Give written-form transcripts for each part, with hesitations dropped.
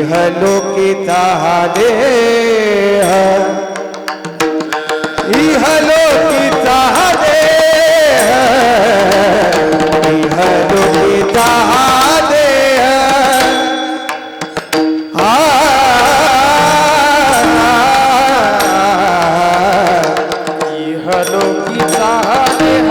इहलोकीचा हा देह, इहलोकीचा हा देह, इहलोकीचा हा देह, इहलोकीचा हा देह,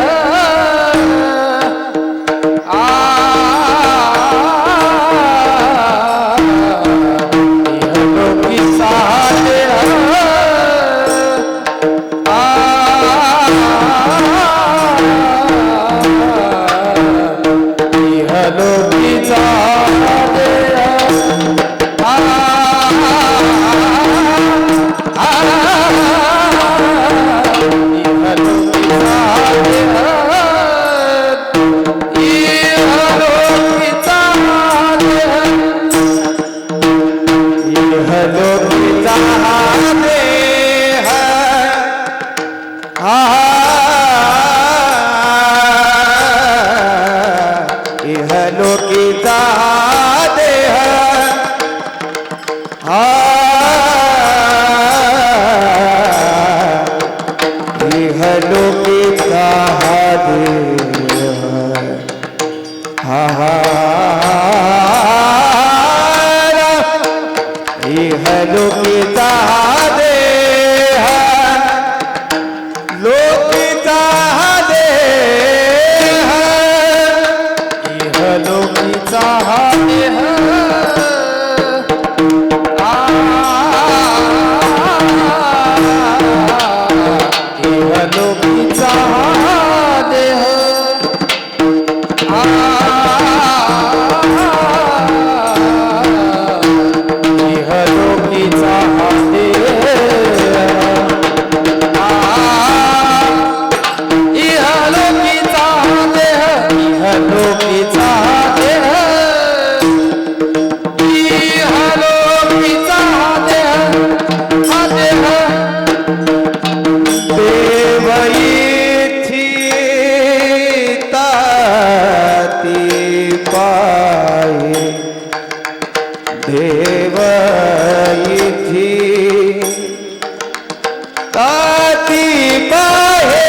इहलोकीचा देह, इहलोकीचा देह, इहलोकीचा देह, लोकीचा देह, इहलोकीचा देह, इहलोकीचा देह, इहलोकीचा देव इथी ताती पाहे,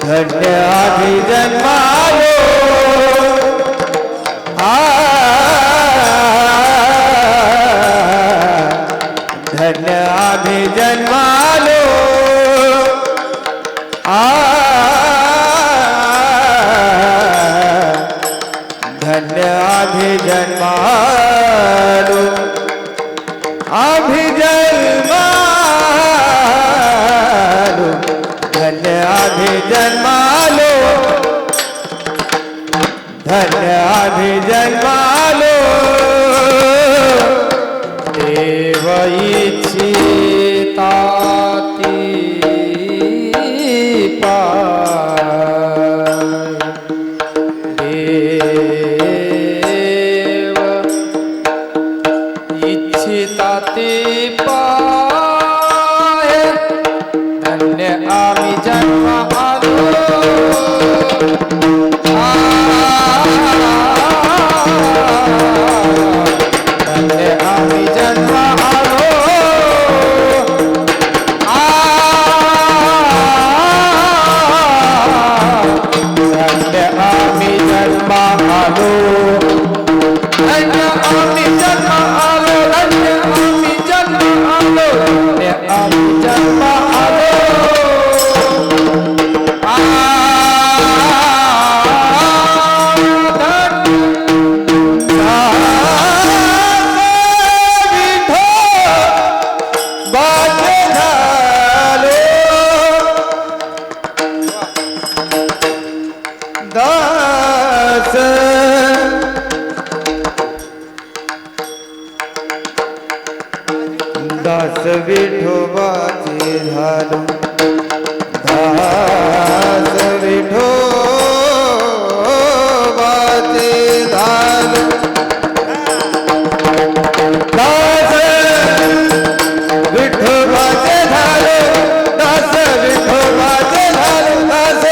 धन्य आम्ही जन्मालो, धन्य आम्ही जन्मालो, धन्य आम्ही जन्मालो, आम्ही जन्मालो, धन्य आम्ही जन्मालो, धन्य आम्ही जन्मालो, देव इच्छिताती इच्छिताती पाय, धन्य आम्ही जन्म आलो, धन्य आम्ही जन्म आलो, धन्य आम्ही जन्म आलो, धन्य आम्ही जन्म आलो, धन्य आम्ही जन्म आलो, धन्य आम्ही जन्म आलो, दास दास विठोबाचे झालो, दास विठोबाचे झालो, दास विठोबाचे झालो, दास विठोबाचे झालो, दास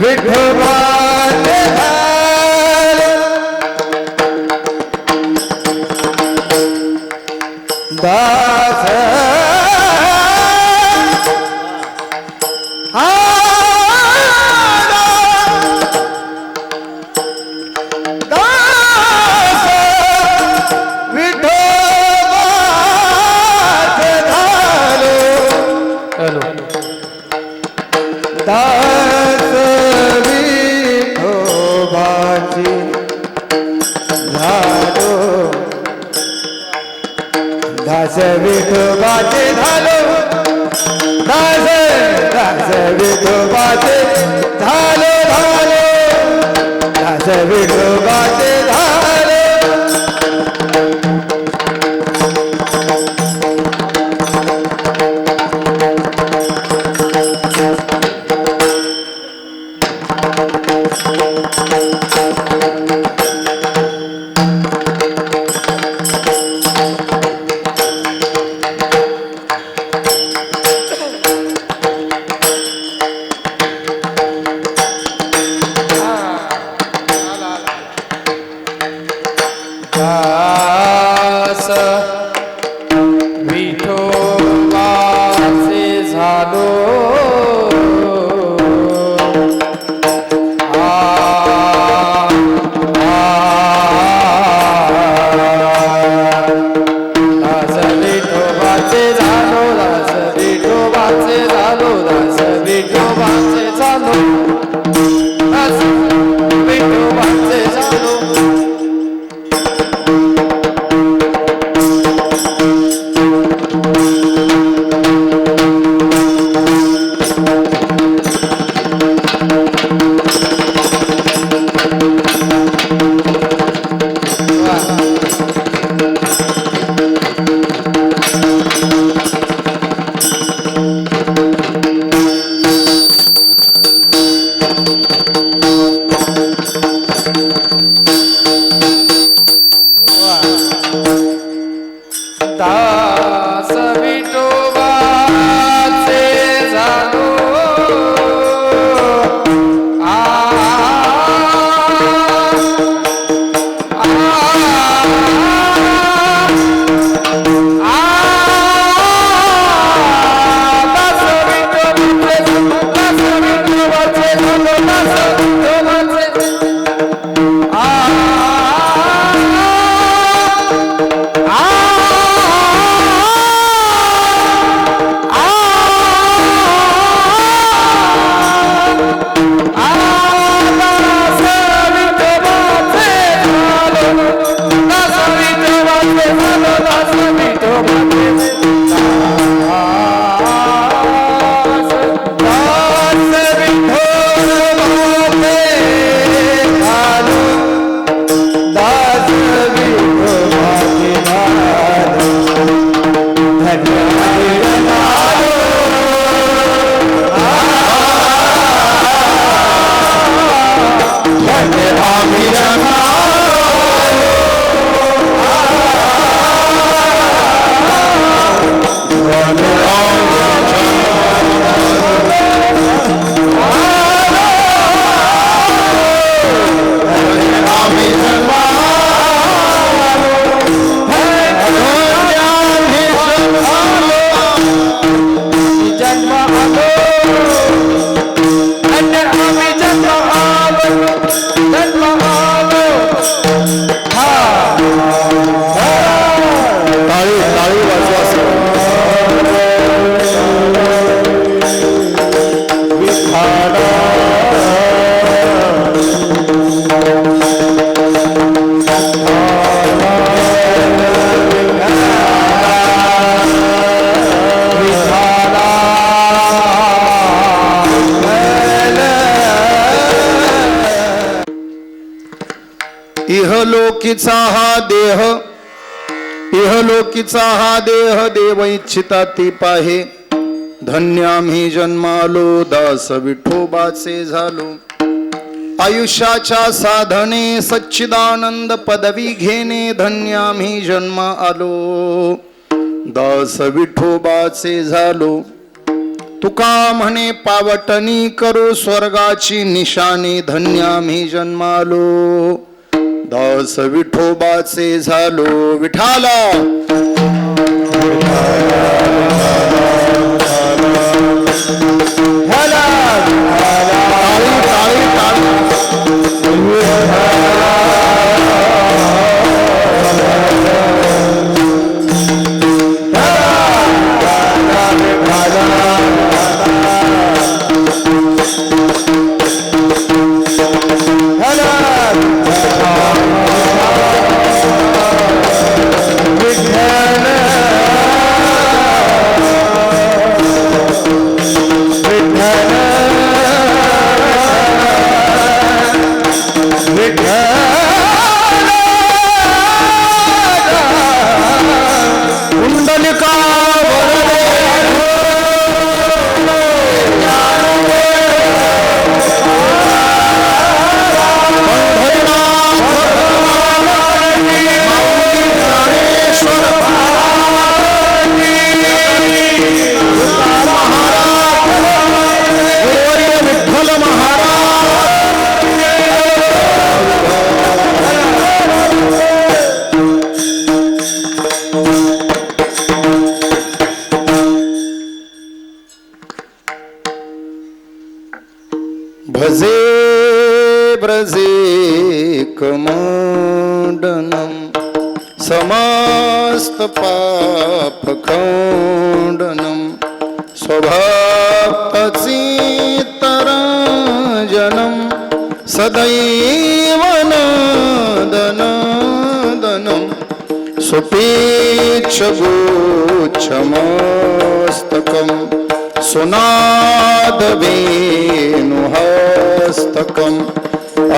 विठोबाचे झालो, दास विठोबाचे झालो दास दास विठोबाचे झालो झालो दास विठोबाचे झालो दास विठोबाचे झालो दास विठोबाचे झालो दास विठोबाचे झालो दास विठोबाचे झालो दास विठोबाचे झालो दास विठोबाचे झालो इहलोकीचा हा देह देव इच्छिता ती पाहे धन्य आम्ही जन्मालो दास विठोबाचे झालो आयुष्याच्या साधने सच्चिदानंद पदवी घेणे धन्य आम्ही जन्म आलो दास विठोबाचे झालो तुका म्हणे पावटणी करू स्वर्गाची निशाणी धन्य आम्ही जन्मालो दास विठोबाचे झालो विठाला विठ्ठल भजे ब्रजे कमंडनम समस्त पाप खंडनम स्वभक्तचित्तरंजनम सदैव नदनदनम सुपीच्छगुच्छमस्तकं सुनादवेणुहस्तकम्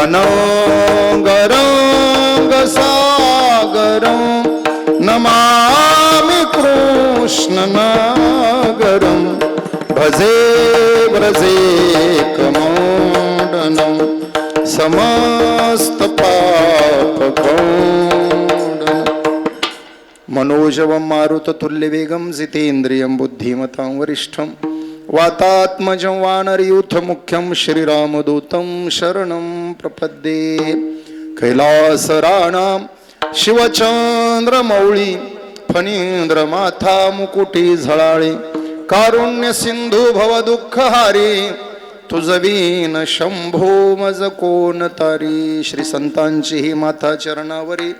अनंगरंगसागरं नमामि कृष्णनागरं भजे व्रजे कमंडनं समस्त पापखंडनं मनोजवं मारुततुल्यवेगं जितेन्द्रियं बुद्धिमतां वरिष्ठं वातात्मजं वानरयूथमुख्यं श्रीरामदूतं शरणं प्रपद्ये कैलासराणां शिवचंद्रमौळी फणींद्रमाथा मुकुटी झळाळे कारुण्य सिंधू भवदुःखहारी तुझवीन शंभो मज कोण तारी श्री संतांची ही माथा चरणावरी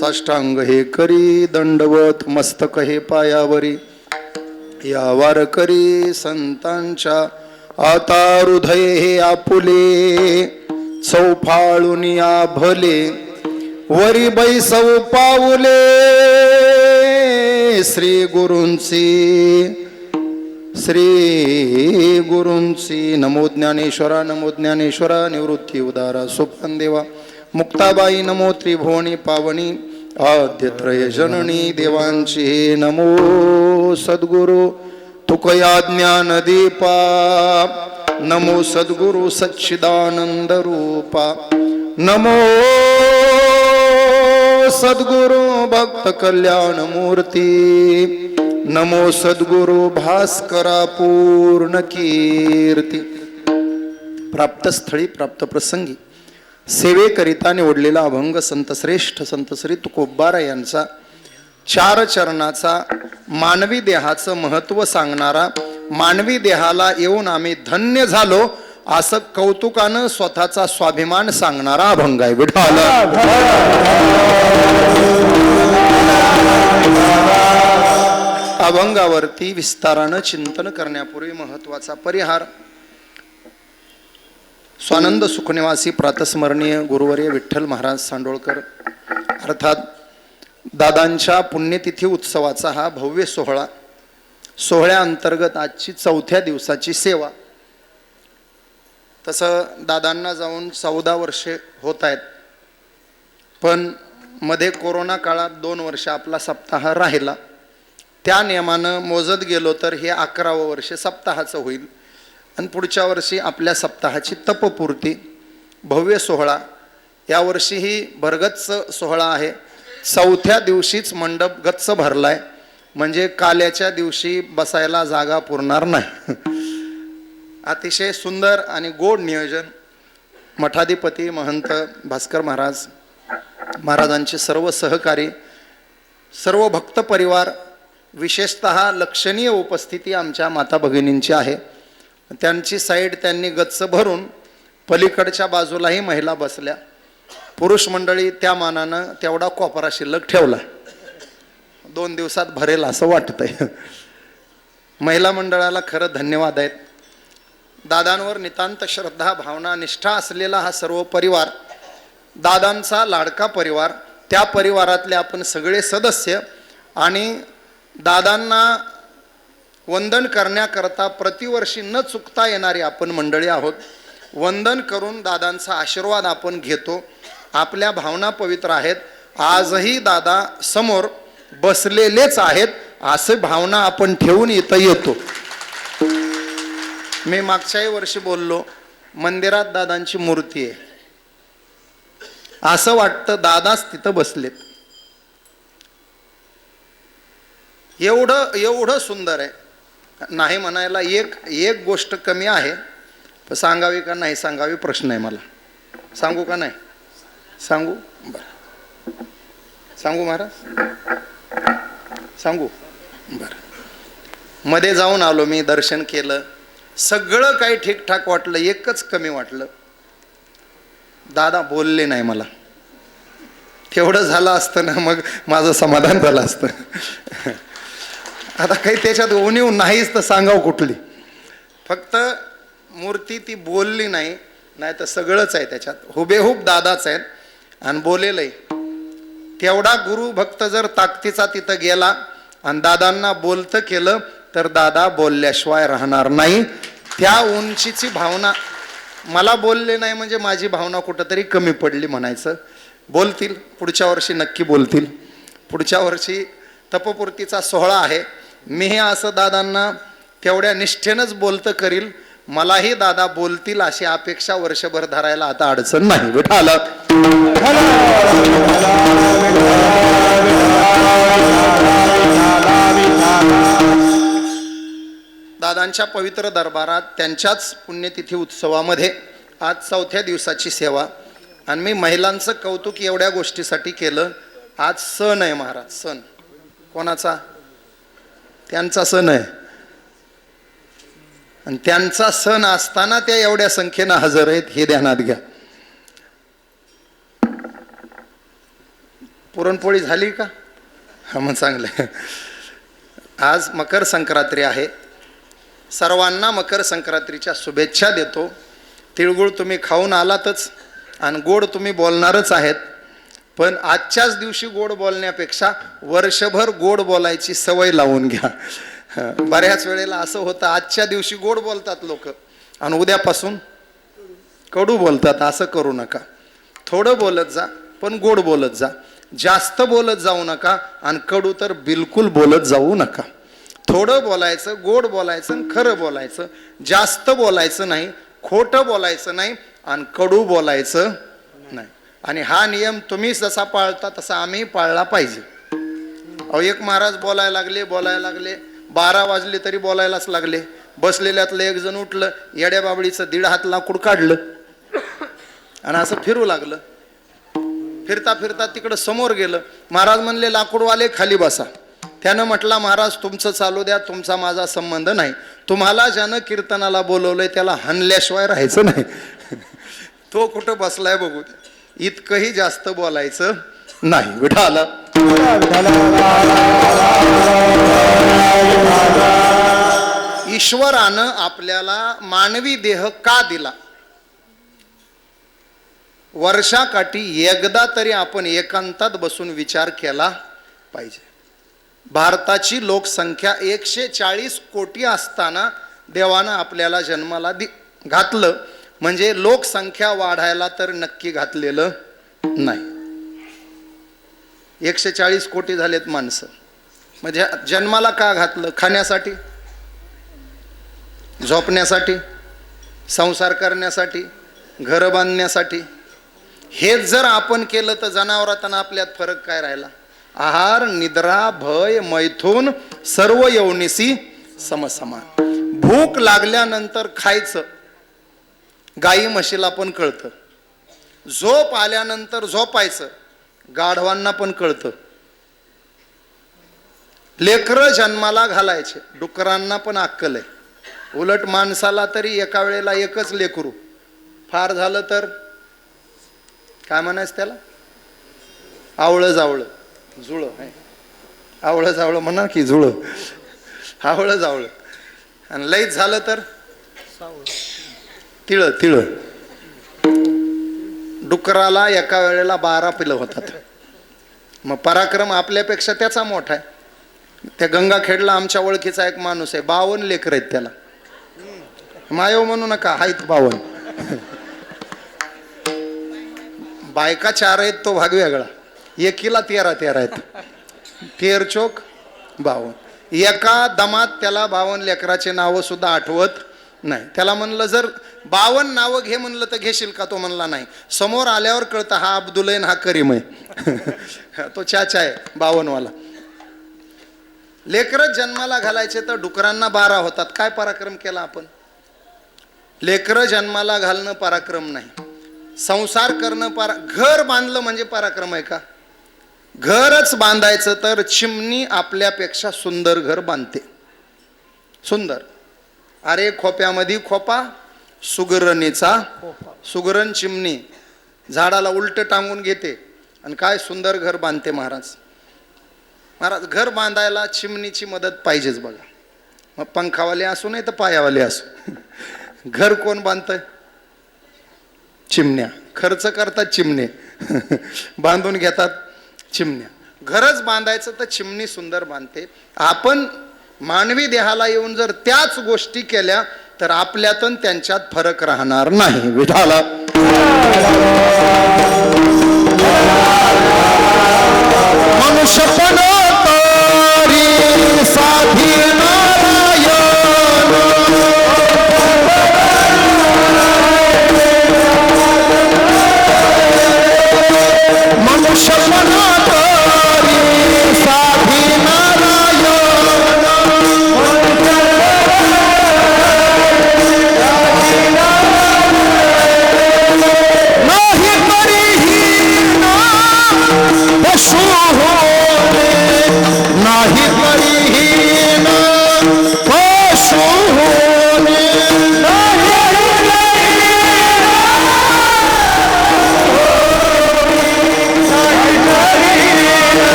साष्टांग हे करी दंडवत मस्तक हे पायावरी या वारकरी संतांच्या आता हृदय हे आपुले चौफाळून या भले वरी बैसव पाऊले श्री गुरूंची नमो ज्ञानेश्वरा निवृत्ती उदारा सुपन देवा मुक्ताबाई नमो त्रिभुवनी पावनी आद्यत्रय जननी देवांची नमो सद्गुरु तुकया ज्ञान दीपा नमो सद्गुरु सच्चिदानंद रूपा नमो सद्गुरु भक्त कल्याण मूर्ती नमो सद्गुरु भास्करा पूर्ण कीर्ती प्राप्त स्थळी प्राप्त प्रसंगी सेवेकरिता निवडलेला अभंग संतश्रेष्ठ संत श्री तुकोबारा यांचा 4 चरणाचा मानवी देहाचं महत्व सांगणारा मानवी देहाला येऊन आम्ही धन्य झालो असं कौतुकानं स्वतःचा स्वाभिमान सांगणारा अभंग आहे. विठ्ठल अभंगावरती विस्तारानं चिंतन करण्यापूर्वी महत्वाचा परिहार स्वानंद सुखनिवासी प्रातस्मरणीय गुरुवर्य विठ्ठल महाराज सांडोळकर अर्थात दादांच्या पुण्यतिथी उत्सवाचा हा भव्य सोहळ्याअंतर्गत आजची 4थ्या दिवसाची सेवा. तसं दादांना जाऊन 14 वर्षे होत आहेत, पण मध्ये कोरोना काळात 2 वर्ष आपला सप्ताह राहिला. त्या नियमानं मोजत गेलो तर हे 11वं वर्ष सप्ताहाचं होईल आणि पुढच्या वर्षी आपल्या सप्ताहाची तपपूर्ती भव्य सोहळा. यावर्षीही भरगच्च सोहळा आहे. 4थ्या दिवशीच मंडप गच्च भरलाय, म्हणजे काल्याच्या दिवशी बसायला जागा पुरणार नाही. अतिशय सुंदर आणि गोड नियोजन. मठाधिपती महंत भास्कर महाराजांचे सर्व सहकारी, सर्व भक्त परिवार, विशेषतः लक्षणीय उपस्थिती आमच्या माता भगिनींची आहे. त्यांची साईड त्यांनी गच्च भरून पलीकडच्या बाजूलाही महिला बसल्या. पुरुष मंडळी त्या मानानं तेवढा कोपरा शिल्लक ठेवला. 2 दिवसात भरेल असं वाटतंय. महिला मंडळाला खरं धन्यवाद आहेत. दादांवर नितांत श्रद्धा भावना निष्ठा असलेला हा सर्व परिवार, दादांचा लाडका परिवार, त्या परिवारातले आपण सगळे सदस्य आणि दादांना वंदन करण्याकरता प्रतिवर्षी न चुकता येणारी आपण मंडळी आहोत. वंदन करून दादांचा आशीर्वाद आपण घेतो. आपल्या भावना पवित्र आहेत. आजही दादा समोर बसलेलेच आहेत असे भावना आपण ठेवून इथं येतो. मी मागच्याही वर्षी बोललो, मंदिरात दादांची मूर्ती आहे असं वाटतं दादाच तिथं बसलेत. एवढं सुंदर आहे. नाही म्हणायला एक गोष्ट कमी आहे. सांगावी का नाही सांगावी प्रश्न आहे मला. सांगू का नाही सांगू? बरं सांगू महाराज, सांगू. बरं, मध्ये जाऊन आलो मी, दर्शन केलं. सगळं काही ठीकठाक वाटलं, एकच कमी वाटलं, दादा बोलले नाही मला. तेवढं झालं असतं ना मग माझं समाधान झालं असतं. आता काही त्याच्यात उणीव नाहीच तर सांगाव कुठली. फक्त मूर्ती ती बोलली नाही, नाही तर सगळंच आहे त्याच्यात. हुबेहूब दादाच आहेत आणि बोलेलंय. तेवढा गुरु भक्त जर ताकदीचा तिथं गेला आणि दादांना बोलतं केलं तर दादा बोलल्याशिवाय राहणार नाही. त्या उंचीची भावना, मला बोलले नाही म्हणजे माझी भावना कुठंतरी कमी पडली म्हणायचं. बोलतील पुढच्या वर्षी, नक्की बोलतील. पुढच्या वर्षी तपपूर्तीचा सोहळा आहे. मीही असं दादांना तेवढ्या निष्ठेनंच बोलतं करील. मलाही दादा बोलतील अशी अपेक्षा वर्षभर धरायला आता अडचण नाही. विठाल दादांच्या पवित्र दरबारात त्यांच्याच पुण्यतिथी उत्सवामध्ये आज 4थ्या दिवसाची सेवा. आणि मी महिलांचं कौतुक एवढ्या गोष्टीसाठी केलं. आज सण आहे महाराज. सण कोणाचा? त्यांचा सण आहे. आणि त्यांचा सण असताना त्या एवढ्या संख्येनं हजर आहेत हे ध्यानात घ्या. पुरणपोळी झाली का? हा मग चांगलं. आज मकर संक्रांती आहे. सर्वांना मकर संक्रांतीच्या शुभेच्छा देतो. तिळगुळ तुम्ही खाऊन आलातच आणि गोड तुम्ही बोलणारच आहेत. पण आजच्याच दिवशी गोड बोलण्यापेक्षा वर्षभर गोड बोलायची सवय लावून घ्या. बऱ्याच वेळेला असं होतं, आजच्या दिवशी गोड बोलतात लोक आणि उद्यापासून कडू बोलतात. असं करू नका. थोडं बोलत जा पण गोड बोलत जा. जास्त बोलत जाऊ नका आणि कडू तर बिलकुल बोलत जाऊ नका. थोडं बोलायचं, गोड बोलायचं आणि खरं बोलायचं. जास्त बोलायचं नाही, खोटं बोलायचं नाही आणि कडू बोलायचं नाही. आणि हा नियम तुम्ही जसा पाळता तसा आम्ही पाळला पाहिजे. अहो एक महाराज बोलायला लागले 12 वाजले तरी बोलायलाच लागले. बसलेल्यातलं एक जण उठलं, येड्या बाबडीचं 1.5 हात लाकूड काढलं आणि असं फिरू लागलं. फिरता फिरता तिकडं समोर गेलं. महाराज म्हणले लाकूडवाले खाली बसा. त्यानं म्हटला महाराज तुमचं चालू द्या, तुमचा माझा संबंध नाही. तुम्हाला ज्यानं कीर्तनाला बोलवलंय त्याला हाणल्याशिवाय राहायचं नाही. तो कुठं बसलाय बघू द्या. इतकंही जास्त बोलायचं नाही. विठाल ईश्वरानं आपल्याला मानवी देह का दिला? वर्षाकाठी एकदा तरी आपण एकांतात बसून विचार केला पाहिजे. भारताची लोकसंख्या 140 कोटी असताना देवानं आपल्याला जन्माला घातलं. म्हणजे लोकसंख्या वाढायला तर नक्की घातलेलं नाही. 140 कोटी झालेत माणसं. म्हणजे जन्माला का घातलं? खाण्यासाठी, झोपण्यासाठी, संसार करण्यासाठी, घर बांधण्यासाठी. हेच जर आपण केलं तर जनावरांना आपल्यात फरक काय राहिला? आहार, निद्रा, भय, मैथून सर्व यवनिसी समसमान. भूक लागल्यानंतर खायचं, गाई म्हशीला पण कळतं. झोप आल्यानंतर झोपायचं, गाढवांना पण कळतं. लेकरं जन्माला घालायचे, डुकरांना पण अक्कल आहे. उलट माणसाला तरी एका वेळेला एकच लेकरू, फार झालं तर काय म्हणायचं त्याला? आवळं जावळं, जुळं आहे. आवळं जावळं म्हणा की जुळं, आवळं जावळं. आणि लईच झालं तर तिळ तिळ. डुकराला एका वेळेला 12 पिलं होतात. मग पराक्रम आपल्यापेक्षा त्याचा मोठा आहे. त्या गंगाखेडला आमच्या ओळखीचा एक माणूस आहे, 52 लेकर आहेत त्याला. मायव म्हणू नका, आहेत 52. बायका 4 आहेत, तो भाग वेगळा. एकीला 13 आहेत. 13 चोक 52. एका दमात त्याला 52 लेकराचे नावं सुद्धा आठवत नाही. त्याला म्हणलं जर 52 नावं घे म्हणलं तर घेशील का? तो म्हणला नाही. समोर आल्यावर कळतं हा अब्दुल आहे हा करीम आहे. तो चाचा आहे 52 वाला. लेकरं जन्माला घालायचे तर डुकरांना 12 होतात. काय पराक्रम केला आपण? लेकरं जन्माला घालणं पराक्रम नाही. संसार करणं घर बांधलं म्हणजे पराक्रम आहे का? घरच बांधायचं तर चिमणी आपल्यापेक्षा सुंदर घर बांधते. सुंदर. अरे खोप्यामध्ये खोपा सुगरणीचा सुगरण चिमणी झाडाला उलट टांगून घेते आणि काय सुंदर घर बांधते महाराज. महाराज घर बांधायला चिमणीची मदत पाहिजेच बघा. मग पंखावाले असू नाही तर पायावाले असू, घर कोण बांधतंय? चिमण्या. खर्च करतात चिमणे, बांधून घेतात चिमण्या. घरच बांधायचं तर चिमणी सुंदर बांधते. आपण मानवी देहाला येऊन जर त्याच गोष्टी केल्या तर आपल्यातून त्यांच्यात फरक राहणार नाही. विठाला मनुष्यपण तरी साधी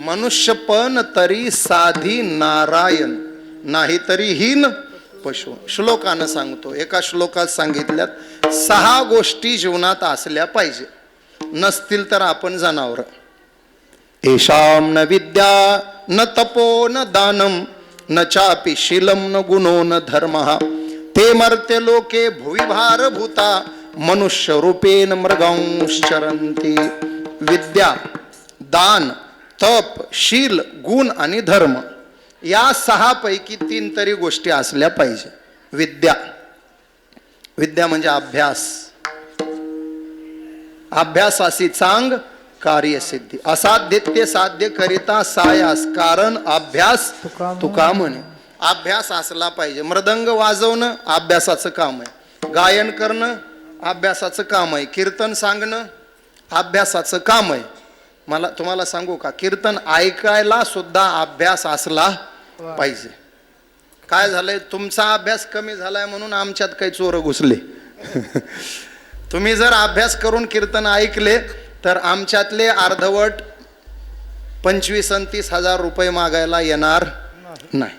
मनुष्यपण तरी साधी नारायण, नाही तरी हीन पशु. श्लोकानं सांगतो. एका श्लोकात सांगितल्यात 6 गोष्टी जीवनात असल्या पाहिजे, नसतील तर आपण जनावर. येषां न विद्या न तपो न दानम न चापि शीलम न गुणो न धर्मः ते मर्त्य लोके भुवि भारभूता मनुष्य रूपेण मृगांश्चरन्ति. विद्या, दान, तप, शील, गुण आणि धर्म या 6 पैकी 3 तरी गोष्टी असल्या पाहिजे. विद्या, विद्या म्हणजे अभ्यास. अभ्यासासी चांग कार्यसिद्धी. असाध्य ते साध्य करिता सायास कारण अभ्यास तुका म्हणे. अभ्यास असला पाहिजे. मृदंग वाजवणं अभ्यासाचं काम आहे, गायन करणं अभ्यासाचं काम आहे, कीर्तन सांगणं अभ्यासाचं काम आहे. मला तुम्हाला सांगू का, कीर्तन ऐकायला सुद्धा अभ्यास असला पाहिजे. काय झालंय, तुमचा अभ्यास कमी झालाय म्हणून आमच्यात काही चोर घुसले. तुम्ही जर अभ्यास करून कीर्तन ऐकले तर आमच्यातले अर्धवट 25 आणि 30 हजार रुपये मागायला येणार नाही.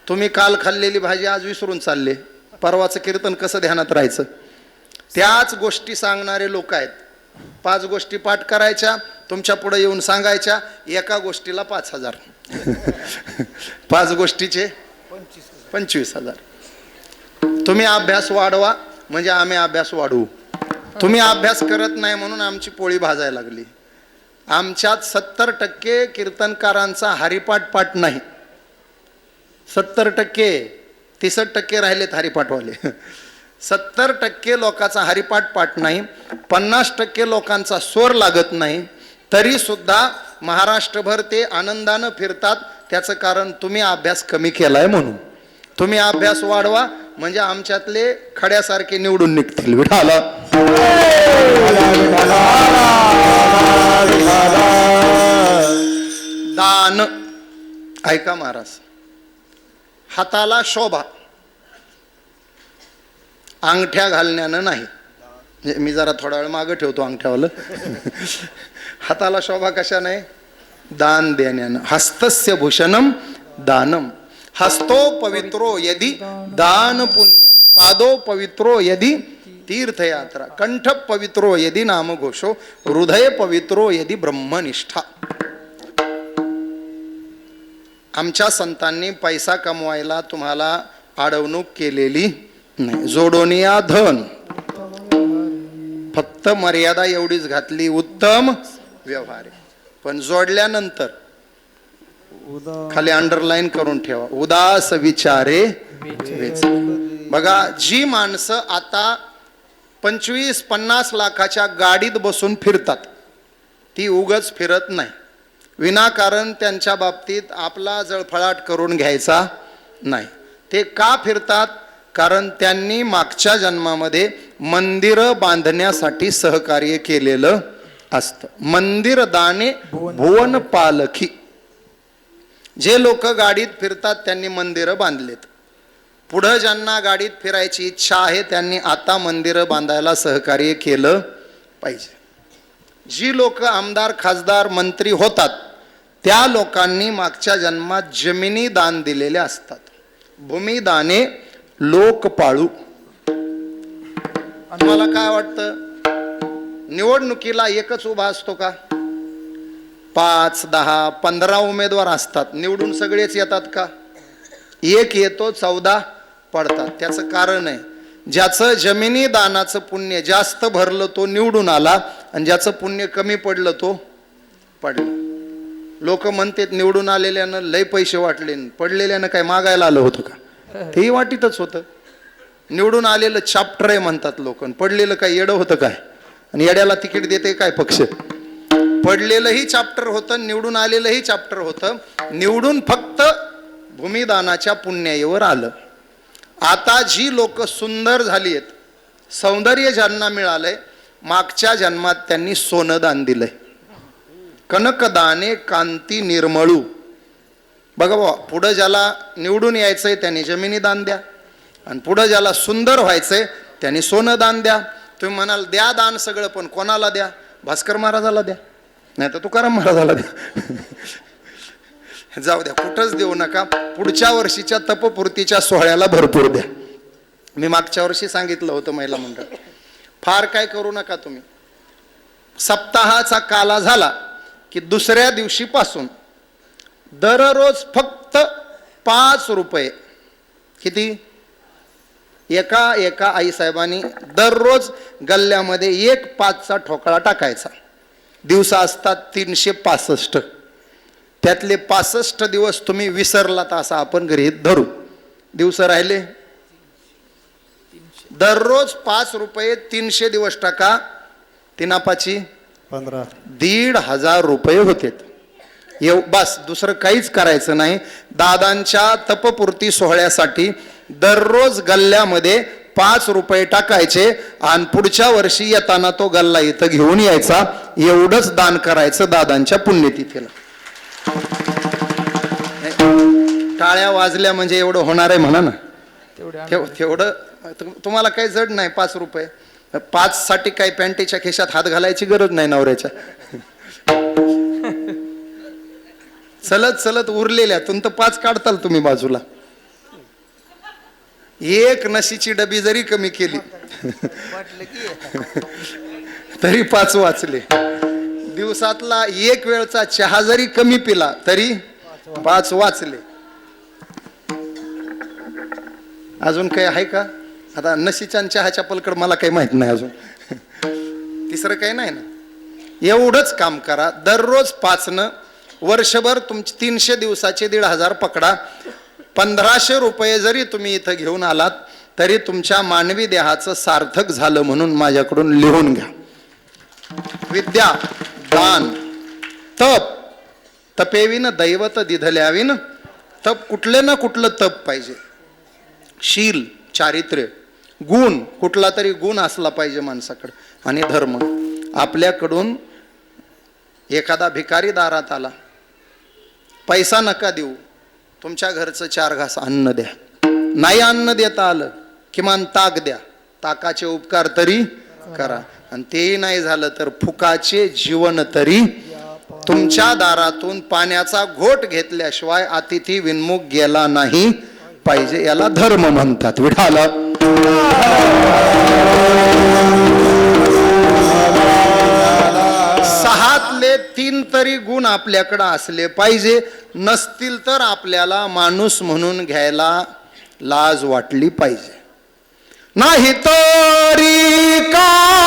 तुम्ही काल खाल्लेली भाजी आज विसरून चालले, परवाचं कीर्तन कसं ध्यानात राहायचं? त्याच गोष्टी सांगणारे लोक आहेत. 5 गोष्टी पाठ करायच्या, तुमच्या पुढे येऊन सांगायच्या, एका गोष्टीला 5,000. 5 गोष्टीचे 25,000. तुम्ही अभ्यास वाढवा म्हणजे आम्ही अभ्यास वाढवू. तुम्ही अभ्यास करत नाही म्हणून आमची पोळी भाजायला लागली. आमच्यात 70% कीर्तनकारांचा हरिपाठ पाठ नाही. 70%, 63% राहिलेत हरिपाठवाले. 70% लोकांचा हरिपाठ पाठ नाही, 50% लोकांचा स्वर लागत नाही, तरी सुद्धा महाराष्ट्रभर ते आनंदानं फिरतात. त्याचं कारण तुम्ही अभ्यास कमी केलाय म्हणून. तुम्ही अभ्यास वाढवा म्हणजे आमच्यातले खड्यासारखे निवडून निघतील. विठाला दान. ऐका महाराज, हाताला शोभा अंगठ्या घालण्यानं नाही. मी जरा थोडा वेळ मागं ठेवतो अंगठ्यावालं. हाताला शोभा कशा नाही? दान देण्यानं. हस्तस्य भूषणम दानम. हस्तो पवित्रो यदि दान पुण्यम, पादो पवित्रो यदि तीर्थयात्रा, कंठ पवित्रो यदि नामघोषो, हृदय पवित्रो यदि ब्रह्मनिष्ठा. आमच्या संतांनी पैसा कमवायला तुम्हाला अडवणूक केलेली नाही. जोडोनिया धन, फक्त मर्यादा एवढीच घातली, उत्तम व्यवहार. पण जोडल्यानंतर खाली अंडरलाईन करून ठेवा, उदास विचारे वेच. बघा, जी माणसं आता 25-50 लाखाच्या गाडीत बसून फिरतात, ती उगच फिरत नाही. विनाकारण त्यांच्या बाबतीत आपला जळफळाट करून घ्यायचा नाही. ते का फिरतात? कारण त्यांनी मागच्या जन्मामध्ये मंदिर बांधण्यासाठी सहकार्य केलेलं असतं. मंदिर दाने भुवन पालखी. जे लोक गाडीत फिरतात त्यांनी मंदिरं बांधलेत. पुढं ज्यांना गाडीत फिरायची इच्छा आहे त्यांनी आता मंदिरं बांधायला सहकार्य केलं पाहिजे. जी लोक आमदार, खासदार, मंत्री होतात त्या लोकांनी मागच्या जन्मात जमिनी दान दिलेल्या असतात. भूमिदाने लोक पाळू. तुम्हाला काय वाटतं, निवडणुकीला एकच उभा असतो का? 5, 10, 15 उमेदवार असतात. निवडून सगळेच येतात का? एक येतो, 14 पडतात. त्याचं कारण आहे, ज्याचं जमिनी दानाचं पुण्य जास्त भरलं तो निवडून आला, आणि ज्याचं पुण्य कमी पडलं तो पडलं. लोक म्हणतात निवडून आलेल्यानं लय पैसे वाटले, पडलेल्यानं काय मागायला आलं होतं का? तेही वाटीतच होतं. निवडून आलेलं चॅप्टर आहे म्हणतात लोक, पडलेलं काय येडं होतं काय? आणि येड्याला तिकीट देते काय पक्ष? पडलेलंही चॅप्टर होतं, निवडून आलेलंही चॅप्टर होतं. निवडून फक्त भूमिदानाच्या पुण्याईवर आलं. आता जी लोक सुंदर झाली आहेत, सौंदर्य ज्यांना मिळालंय, मागच्या जन्मात त्यांनी सोनं दान दिलंय. कनकदाने कांती निर्मळू. बघा बाबा, पुढं ज्याला निवडून यायचंय त्यांनी जमिनी दान द्या, आणि पुढं ज्याला सुंदर व्हायचंय त्यांनी सोनं दान द्या. तुम्ही म्हणाल द्या दान सगळं, पण कोणाला द्या? भास्कर महाराजाला द्या, नाही तर तुकाराम महाराजाला द्या. जाऊ द्या, कुठंच देऊ नका. पुढच्या वर्षीच्या तपपूर्तीच्या सोहळ्याला भरपूर द्या. मी मागच्या वर्षी सांगितलं होतं महिला मंडळ, फार काय करू नका तुम्ही. सप्ताहाचा काला झाला की दुसऱ्या दिवशीपासून दररोज फक्त 5 रुपये. किती? एका आईसाहेबांनी दररोज गल्ल्यामध्ये 1 5चा ठोकळा टाकायचा. दिवस असतात 365. त्यातले 65 दिवस तुम्ही विसरलात असं आपण गृहीत धरू. दिवस राहिले, दररोज 5 रुपये 300 दिवस टाका. 3×5 15. 1,500 रुपये होते. बस, दुसरं काहीच करायचं नाही. दादांच्या तपपूर्ती सोहळ्यासाठी दररोज गल्ल्यामध्ये 5 रुपये टाकायचे, आणि पुढच्या वर्षी येताना तो गल्ला इथं घेऊन यायचा. एवढंच दान करायचं दादांच्या पुण्यतिथीला. टाळ्या वाजल्या म्हणजे एवढं होणार आहे म्हणा ना. तेवढं तुम्हाला काही जड नाही. 5 रुपये 5 साठी काही पॅन्टीच्या खिशात हात घालायची गरज नाही नवऱ्याच्या. चलत चलत उरलेल्यातून तर 5 काढताल तुम्ही बाजूला. एक नशीची डबी जरी कमी केली तरी 5 वाचले. दिवसातला 1 वेळचा चहा जरी कमी पिला तरी 5 वाचले. अजून काही आहे का? आता नशीच्या चहाच्या पलकड मला काही माहित नाही अजून. तिसरं काही नाही ना. एवढंच काम करा दररोज 5नं. वर्षभर तुमचे 300 दिवसाचे 1,500 पकडा. 1,500 रुपये जरी तुम्ही इथं घेऊन आलात तरी तुमच्या मानवी देहाचं सार्थक झालं म्हणून माझ्याकडून लिहून घ्या. विद्या, दान, तप. तपेविन दैवत दिधल्याविन. तप कुठले ना कुठलं तप पाहिजे. शील, चारित्र्य, गुण, कुठला तरी गुण असला पाहिजे माणसाकडे. आणि धर्म. आपल्याकडून एखादा भिकारी दारात आला, पैसा नका देऊ, तुमच्या घरचं 4 घास अन्न द्या. नाही अन्न देता आलं किमान ताक द्या. ताकाचे उपकार तरी करा. आणि तेही नाही झालं तर फुकाचे जीवन तरी. तुमच्या दारातून पाण्याचा घोट घेतल्याशिवाय अतिथी विनमुख गेला नाही पाहिजे. याला धर्म म्हणतात. विठाला. 6तले 3 तरी गुण आपल्याकडे असले पाहिजे. नसतील तर आपल्याला माणूस म्हणून घ्यायला लाज वाटली पाहिजे. नाही तरी काय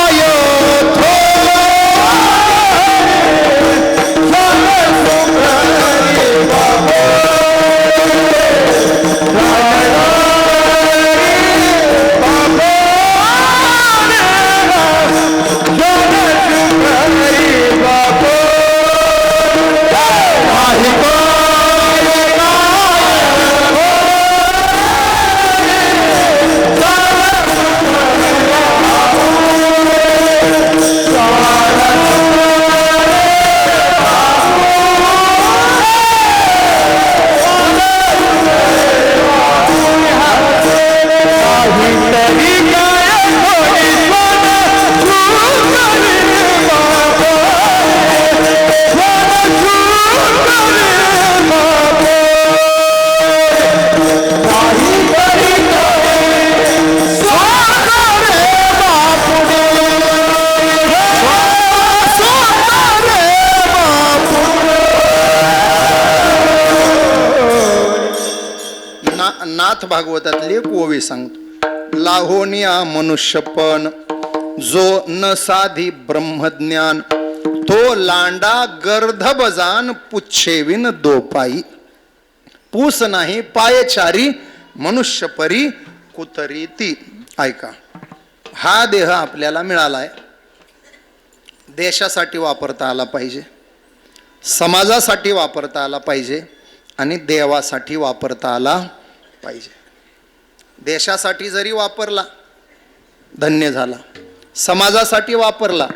नाथ भागवतातली एक ओवी सांगतो. लाहोनिया मनुष्यपण जो न साधी ब्रह्मज्ञान तो लांडा गर्धबजान पुच्छेविन दोपाई. पूस नाही पायचारी मनुष्य परी कुतरी ती. ऐका, हा देह आपल्याला मिळालाय, देशासाठी वापरता आला पाहिजे, समाजासाठी वापरता आला पाहिजे आणि देवासाठी वापरता आला पाहिजे. देशासाठी जरी वापरला धन्य झाला, समाजासाठी वापरला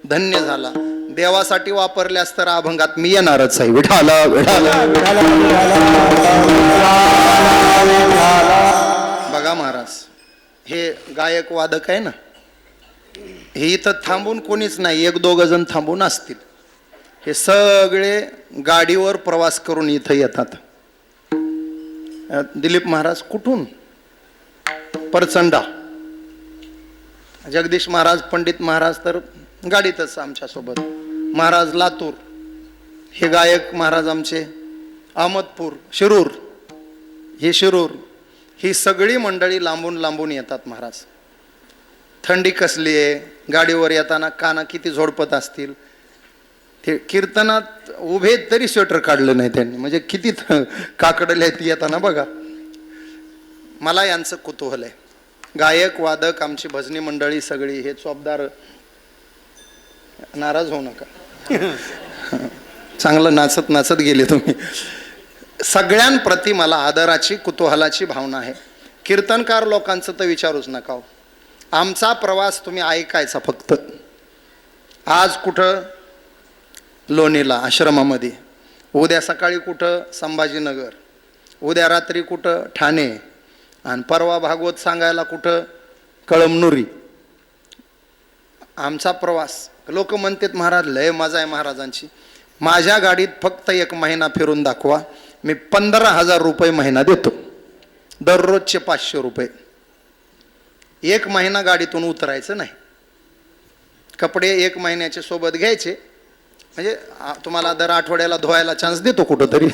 धन्य झाला, देवासाठी वापरल्यास तर अभंगात मी येणारच आहे. विठाला विठाला बघा महाराज, हे गायक वादक आहे ना, हे इथं थांबून कोणीच नाही, एक दोघ जण थांबून असतील. हे सगळे गाडीवर प्रवास करून इथं येतात. दिलीप महाराज कुठून? परचंडा. जगदीश महाराज, पंडित महाराज तर गाडीतच आमच्या सोबत. महाराज लातूर, हे गायक महाराज आमचे अहमदपूर, शिरूर, हे शिरूर, ही सगळी मंडळी लांबून लांबून येतात महाराज. थंडी कसली आहे, गाडीवर येताना काना किती झोडपत असतील. ते कीर्तनात उभे तरी स्वेटर काढलं नाही त्यांनी, म्हणजे किती काकडले आहेत येताना बघा. मला यांचं कुतूहल आहे. गायक वादक आमची भजनी मंडळी सगळी हे चोपदार, नाराज होऊ नका, चांगलं नाचत नाचत गेले तुम्ही. सगळ्यांप्रती मला आदराची कुतूहलाची भावना आहे. कीर्तनकार लोकांचं तर विचारूच नका हो. आमचा प्रवास तुम्ही ऐकायचा फक्त. आज कुठं? लोणीला आश्रमामध्ये, उद्या सकाळी कुठं? संभाजीनगर, उद्या रात्री कुठं? ठाणे, आणि परवा भागवत सांगायला कुठं? कळमनुरी. आमचा प्रवास. लोक म्हणतात महाराज लय मजा आहे महाराजांची. माझ्या गाडीत फक्त 1 महिना फिरून दाखवा, मी 15,000 रुपये महिना देतो, दररोजचे 500 रुपये. 1 महिना गाडीतून उतरायचं नाही. कपडे 1 महिन्याचे सोबत घ्यायचे, म्हणजे तुम्हाला दर आठवड्याला धुवायला चान्स देतो कुठंतरी.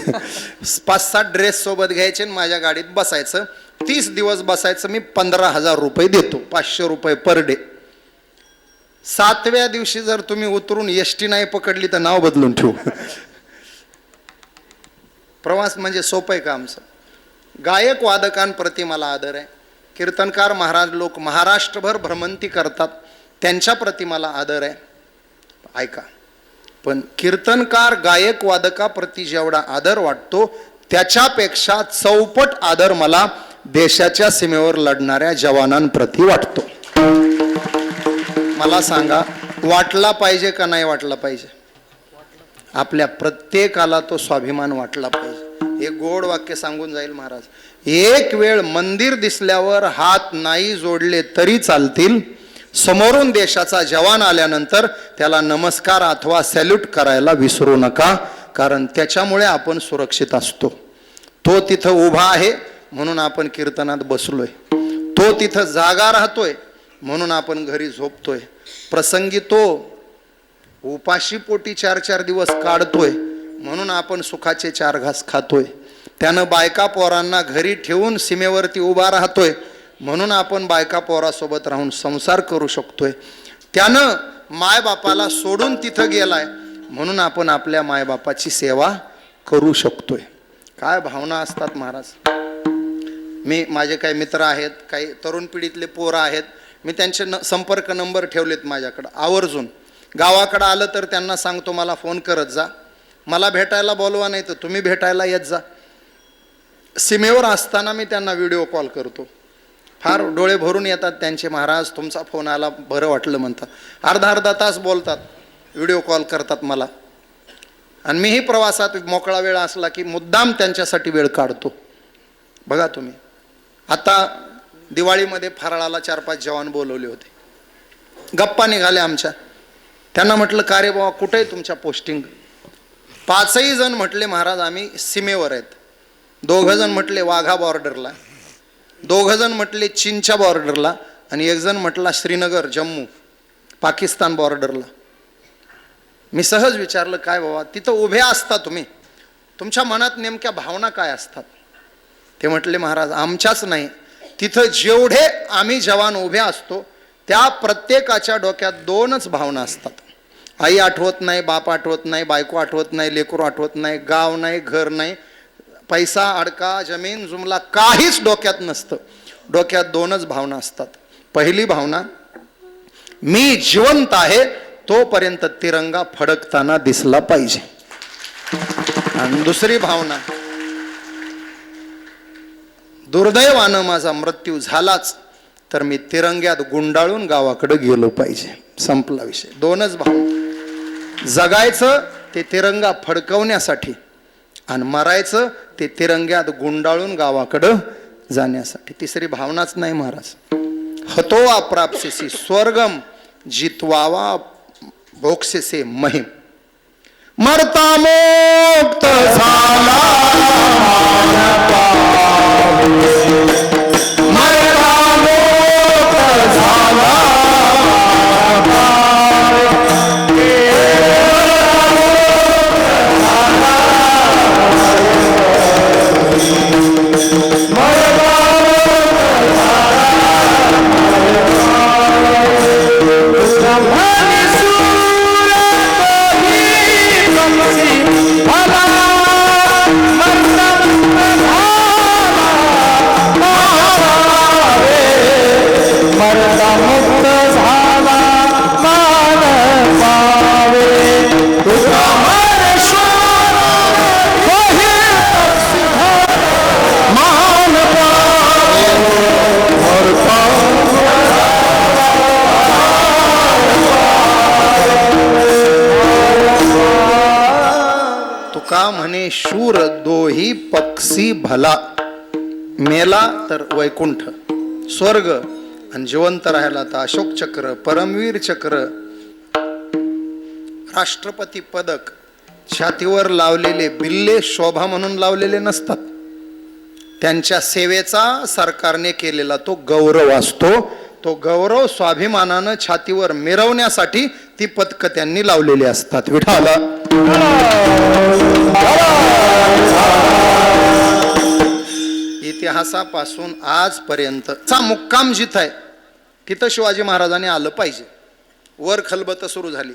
5-7 ड्रेस सोबत घ्यायचे आणि माझ्या गाडीत बसायचं. 30 दिवस बसायचं. मी 15,000 रुपये देतो, 500 रुपये पर डे. 7व्या दिवशी जर तुम्ही उतरून एसटी नाही पकडली तर नाव बदलून ठेवू. प्रवास म्हणजे सोपं आहे का आमचं? गायक वादकांप्रती मला आदर आहे. कीर्तनकार महाराज लोक महाराष्ट्रभर भ्रमंती करतात, त्यांच्याप्रती मला आदर आहे. ऐका, पण कीर्तनकार गायक वादकाप्रती जेवढा आदर वाटतो त्याच्यापेक्षा चौपट आदर मला देशाच्या सीमेवर लढणाऱ्या जवानांप्रती वाटतो. मला सांगा, वाटला पाहिजे का नाही वाटला पाहिजे? आपल्या प्रत्येकाला तो स्वाभिमान वाटला पाहिजे. एक गोड वाक्य सांगून जाईल महाराज. एक वेळ मंदिर दिसल्यावर हात नाही जोडले तरी चालतील, समोरून देशाचा जवान आल्यानंतर त्याला नमस्कार अथवा सॅल्यूट करायला विसरू नका, कारण त्याच्यामुळे आपण सुरक्षित असतो. तो तिथं उभा आहे म्हणून आपण कीर्तनात बसलोय, तो तिथं जागा राहतोय म्हणून आपण घरी झोपतोय, प्रसंगी तो उपाशी पोटी 4-4 दिवस काढतोय म्हणून आपण सुखाचे 4 घास खातोय. त्यानं बायका पोरांना घरी ठेवून सीमेवरती उभा राहतोय म्हणून आपण बायका पोरासोबत राहून संसार करू शकतोय. त्यानं मायबापाला सोडून तिथं गेलाय म्हणून आपण आपल्या मायबापाची सेवा करू शकतोय. काय भावना असतात महाराज. माझे काही मित्र आहेत, काही तरुण पिढीतले पोरं आहेत, मी त्यांचे संपर्क नंबर ठेवलेत माझ्याकडं. आवर्जून गावाकडं आलं तर त्यांना सांगतो मला फोन करत जा, मला भेटायला बोलवा, नाही तर तुम्ही भेटायला येत जा. सीमेवर असताना मी त्यांना व्हिडिओ कॉल करतो. फार डोळे भरून येतात त्यांचे. महाराज तुमचा फोन आला, बरं वाटलं म्हणतात. अर्धा तास बोलतात, व्हिडिओ कॉल करतात मला. आणि मीही प्रवासात मोकळा वेळ असला की मुद्दाम त्यांच्यासाठी वेळ काढतो. बघा तुम्ही, आता दिवाळीमध्ये फराळाला 4-5 जवान बोलवले होते. गप्पा निघाल्या आमच्या. त्यांना म्हटलं का रे बाबा कुठे आहे तुमच्या पोस्टिंग? 5ही जण म्हटले महाराज आम्ही सीमेवर आहेत. 2 जण म्हटले वाघा बॉर्डरला, 2 जण म्हटले चीनच्या बॉर्डरला, आणि 1 जण म्हटला श्रीनगर जम्मू पाकिस्तान बॉर्डरला. मी सहज विचारलं काय बाबा तिथं उभे असता तुम्ही, तुमच्या मनात नेमक्या भावना काय असतात? ते म्हटले महाराज आमच्याच नाही, तिथं जेवढे आम्ही जवान उभे असतो त्या प्रत्येकाच्या डोक्यात 2च भावना असतात. आई आठवत नाही, बाप आठवत नाही, बायको आठवत नाही, लेकरू आठवत नाही, गाव नाही, घर नाही, पैसा अडका जमीन जुमला काहीच डोक्यात नसतं. डोक्यात 2च भावना असतात. पहिली भावना मी जिवंत आहे तोपर्यंत तिरंगा फडकताना दिसला पाहिजे. आणि दुसरी भावना दुर्दैवानं माझा मृत्यू झालाच तर मी तिरंग्यात गुंडाळून गावाकडे गेलो पाहिजे. संपला विषय. 2च भावना. जगायचं ते तिरंगा फडकवण्यासाठी आणि मरायचं ते तिरंग्यात गुंडाळून गावाकडं जाण्यासाठी. तिसरी भावनाच नाही महाराज. हतोवा प्राप्सेसी स्वर्गम जितवावा भोक्षसे महिम. मरता मुक्त झाला मरता मुक्त झाला का म्हणे शूर दोही पक्षी भला. मेला तर वैकुंठ स्वर्ग आणि जिवंत राहिला तर अशोक चक्र, परमवीर चक्र, राष्ट्रपती पदक. छातीवर लावलेले बिल्ले शोभा म्हणून लावलेले नसतात. त्यांच्या सेवेचा सरकारने केलेला तो गौरव असतो. तो गौरव स्वाभिमानानं छातीवर मिरवण्यासाठी ती पदक त्यांनी लावलेली असतात. विठाला इतिहासापासून आजपर्यंतचा मुक्काम जिथं आहे तिथं शिवाजी महाराजांनी आलं पाहिजे. वर खलबत सुरू झाली.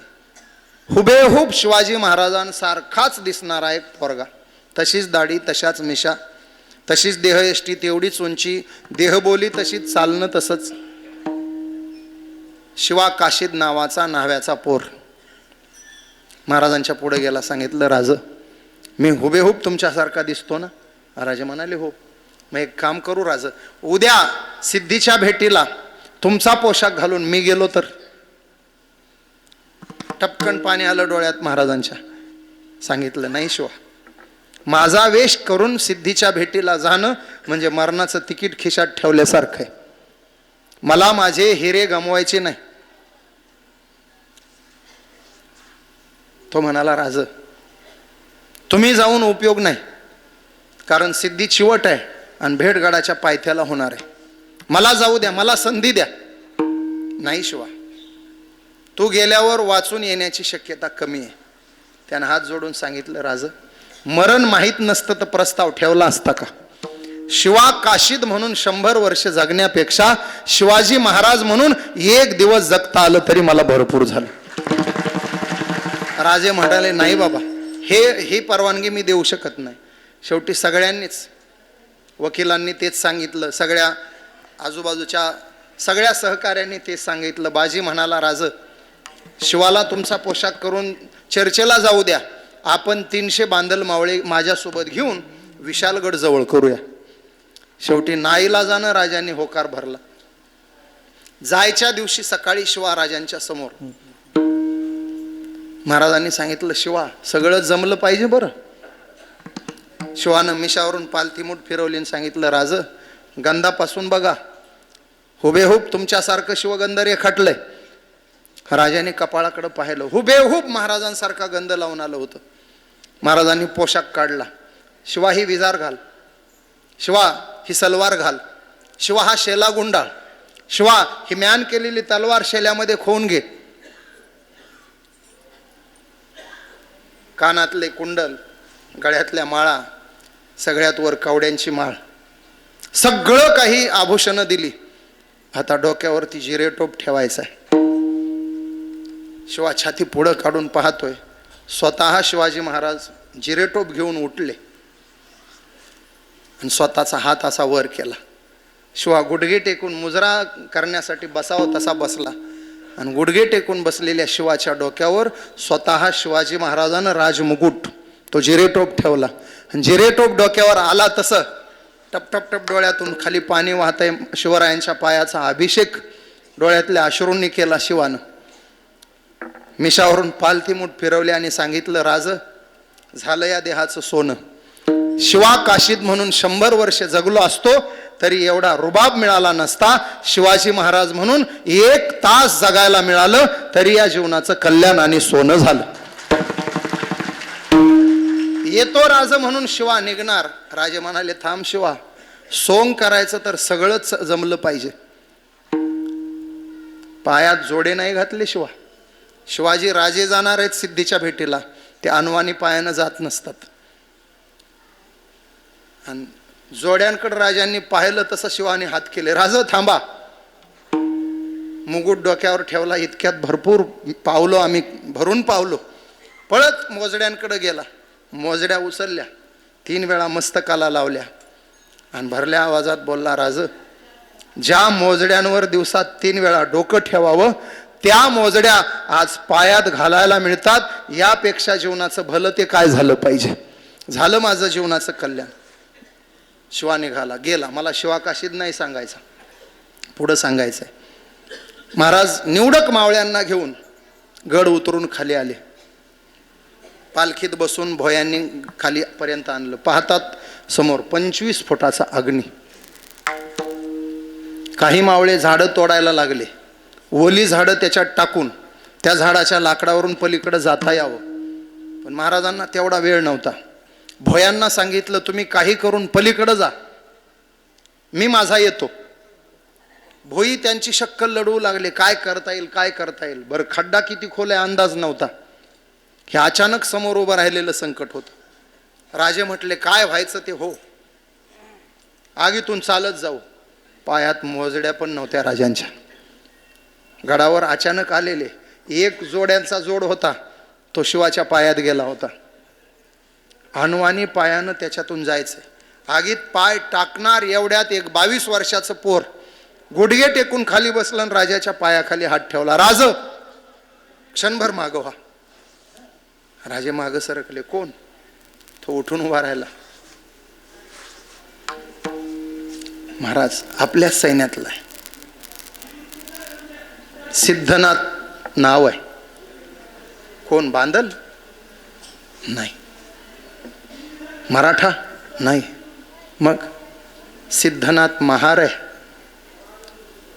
हुबेहूब शिवाजी महाराजांसारखाच दिसणारा एक पोरगा, तशीच दाढी, तशाच मिशा, तशीच देहयष्टी, तेवढीच उंची, देहबोली तशीच, चालणं तसंच. शिवा काशीद नावाचा न्हाव्याचा पोर महाराजांच्या पुढे गेला. सांगितलं राज मी हुबेहूब तुमच्यासारखा दिसतो ना? राजे म्हणाले हो. मग एक काम करू राज, उद्या सिद्धीच्या भेटीला तुमचा पोशाख घालून मी गेलो तर? टपकन पाणी आलं डोळ्यात महाराजांच्या. सांगितलं नाही शिवा, माझा वेश करून सिद्धीच्या भेटीला जाणं म्हणजे मरणाचं तिकीट खिशात ठेवल्यासारखं आहे. मला माझे हिरे गमवायचे नाही. तो म्हणाला राज तुम्ही जाऊन उपयोग नाही, कारण सिद्धी चिवट आहे आणि भेटगडाच्या पायथ्याला होणार आहे. मला जाऊ द्या, मला संधी द्या. नाही शिवा, तू गेल्यावर वाचून येण्याची शक्यता कमी आहे. त्यानं हात जोडून सांगितलं राज मरण माहीत नसतं तर प्रस्ताव ठेवला असता का? शिवा काशीद म्हणून 100 वर्ष जगण्यापेक्षा शिवाजी महाराज म्हणून एक दिवस जगता आलं तरी मला भरपूर झालं. राजे म्हणाले नाही बाबा, ही परवानगी मी देऊ शकत नाही. शेवटी सगळ्यांनीच, वकिलांनी तेच सांगितलं, सगळ्या आजूबाजूच्या सगळ्या सहकाऱ्यांनी तेच सांगितलं. बाजी म्हणाला, राज शिवाला तुमचा पोशाख करून चर्चेला जाऊ द्या, आपण 300 बांदल मावळे माझ्यासोबत घेऊन विशालगड जवळ करूया. शेवटी नाईलाजानं राजांनी होकार भरला. जायच्या दिवशी सकाळी शिवा राजांच्या समोर. महाराजांनी सांगितलं, शिवा सगळं जमलं पाहिजे बरं. शिवानं मिशावरून पालथी मूठ फिरवली आणि सांगितलं, राज गंधापासून बघा, हुबेहूब तुमच्यासारखं शिवगंध रेखाटलंय. राजाने कपाळाकडे पाहिलं, हुबेहूब महाराजांसारखा गंध लावून आलं होतं. महाराजांनी पोशाख काढला. शिवा ही विजार घाल, शिवा ही सलवार घाल, शिवा हा शेला गुंडाळ, शिवा ही म्यान केलेली तलवार शेल्यामध्ये खोवून घे. कानातले कुंडल, गळ्यातल्या माळा, सगळ्यात वर कवड्यांची माळ, सगळं काही आभूषणं दिली. आता डोक्यावरती जिरेटोप ठेवायचा आहे. शिवा छाती पुढं काढून पाहतोय. स्वतः शिवाजी महाराज जिरेटोप घेऊन उठले आणि स्वतःचा हात असा वर केला. शिवा गुडघे टेकून मुजरा करण्यासाठी बसावं तसा बसला आणि गुडघे टेकून बसलेल्या शिवाच्या डोक्यावर स्वतः शिवाजी महाराजानं राजमुकुट, तो जिरेटोप ठेवला. आणि जिरेटोप डोक्यावर आला तसं टप टप टप डोळ्यातून खाली पाणी वाहतंय. शिवरायांच्या पायाचा अभिषेक डोळ्यातल्या अश्रूंनी केला शिवानं. मिशावरून पालथी मूठ फिरवली आणि सांगितलं, राज झालं या देहाचं सोनं. शिवा काशीद म्हणून 100 वर्ष जगलो असतो तरी एवढा रुबाब मिळाला नसता. शिवाजी महाराज म्हणून 1 तास जगायला मिळालं तरी या जीवनाचं कल्याण आणि सोनं झालं. येतो राज म्हणून शिवा निघणार. राजे म्हणाले, थांब शिवा, सोंग करायचं तर सगळंच जमलं पाहिजे. पायात जोडे नाही घातले शिवा. शिवाजी राजे जाणार आहेत सिद्धीच्या भेटीला, ते अनवाणी पायानं जात नसतात. आणि जोड्यांकडे राजांनी पाहिलं तसं शिवाने हात केले. राज थांबा. मुकुट डोक्यावर ठेवला. इतक्यात भरपूर पावलो आम्ही, भरून पावलो. पळत मोजड्यांकडे गेला. मोजड्या उचलल्या, 3 वेळा मस्तकाला लावल्या आणि भरल्या आवाजात बोलला, राज ज्या मोजड्यांवर दिवसात 3 वेळा डोकं ठेवावं त्या मोजड्या आज पायात घालायला मिळतात. यापेक्षा जीवनाचं भलं ते काय झालं पाहिजे. झालं माझं जीवनाचं कल्याण. शिवा निघाला, गेला. मला शिवा काशीद नाही सांगायचा, पुढं सांगायचंय. महाराज निवडक मावळ्यांना घेऊन गड उतरून खाली आले. पालखीत बसून भोयांनी खाली पर्यंत आणलं. पाहतात समोर 25 फुटाचा अग्नी. काही मावळे झाडं तोडायला लागले. ओली झाडं त्याच्यात टाकून त्या झाडाच्या लाकडावरून पलीकडे जाता यावं. पण महाराजांना तेवढा वेळ नव्हता. भोयांना सांगितलं, तुम्ही काही करून पलीकडे जा, मी माझा येतो. भोई त्यांची शक्कल लढवू लागले, काय करता येईल, काय करता येईल. बरं, खड्डा किती खोल आहे अंदाज नव्हता. हे अचानक समोर उभं राहिलेलं संकट होतं. राजे म्हटले, काय व्हायचं ते हो, आगीतून चालत जाऊ. पायात मोजड्या पण नव्हत्या राजांच्या. गडावर अचानक आलेले 1 जोड्यांचा जोड होता, तो शिवाच्या पायात गेला होता. अनवाणी पायानं त्याच्यातून जायचं. आगीत पाय टाकणार एवढ्यात एक 22 वर्षाचं पोर गुडघे टेकून खाली बसलं आणि राजाच्या पायाखाली हात ठेवला. राज क्षणभर माग व्हा. राजे माग सरकले. कोण? तो उठून उभा राहिला. महाराज आपल्याच सैन्यातला आहे, सिद्धनाथ नाव आहे. कोण? बांदल? नाही. मराठा? नाही. मग सिद्धनाथ महार आहे.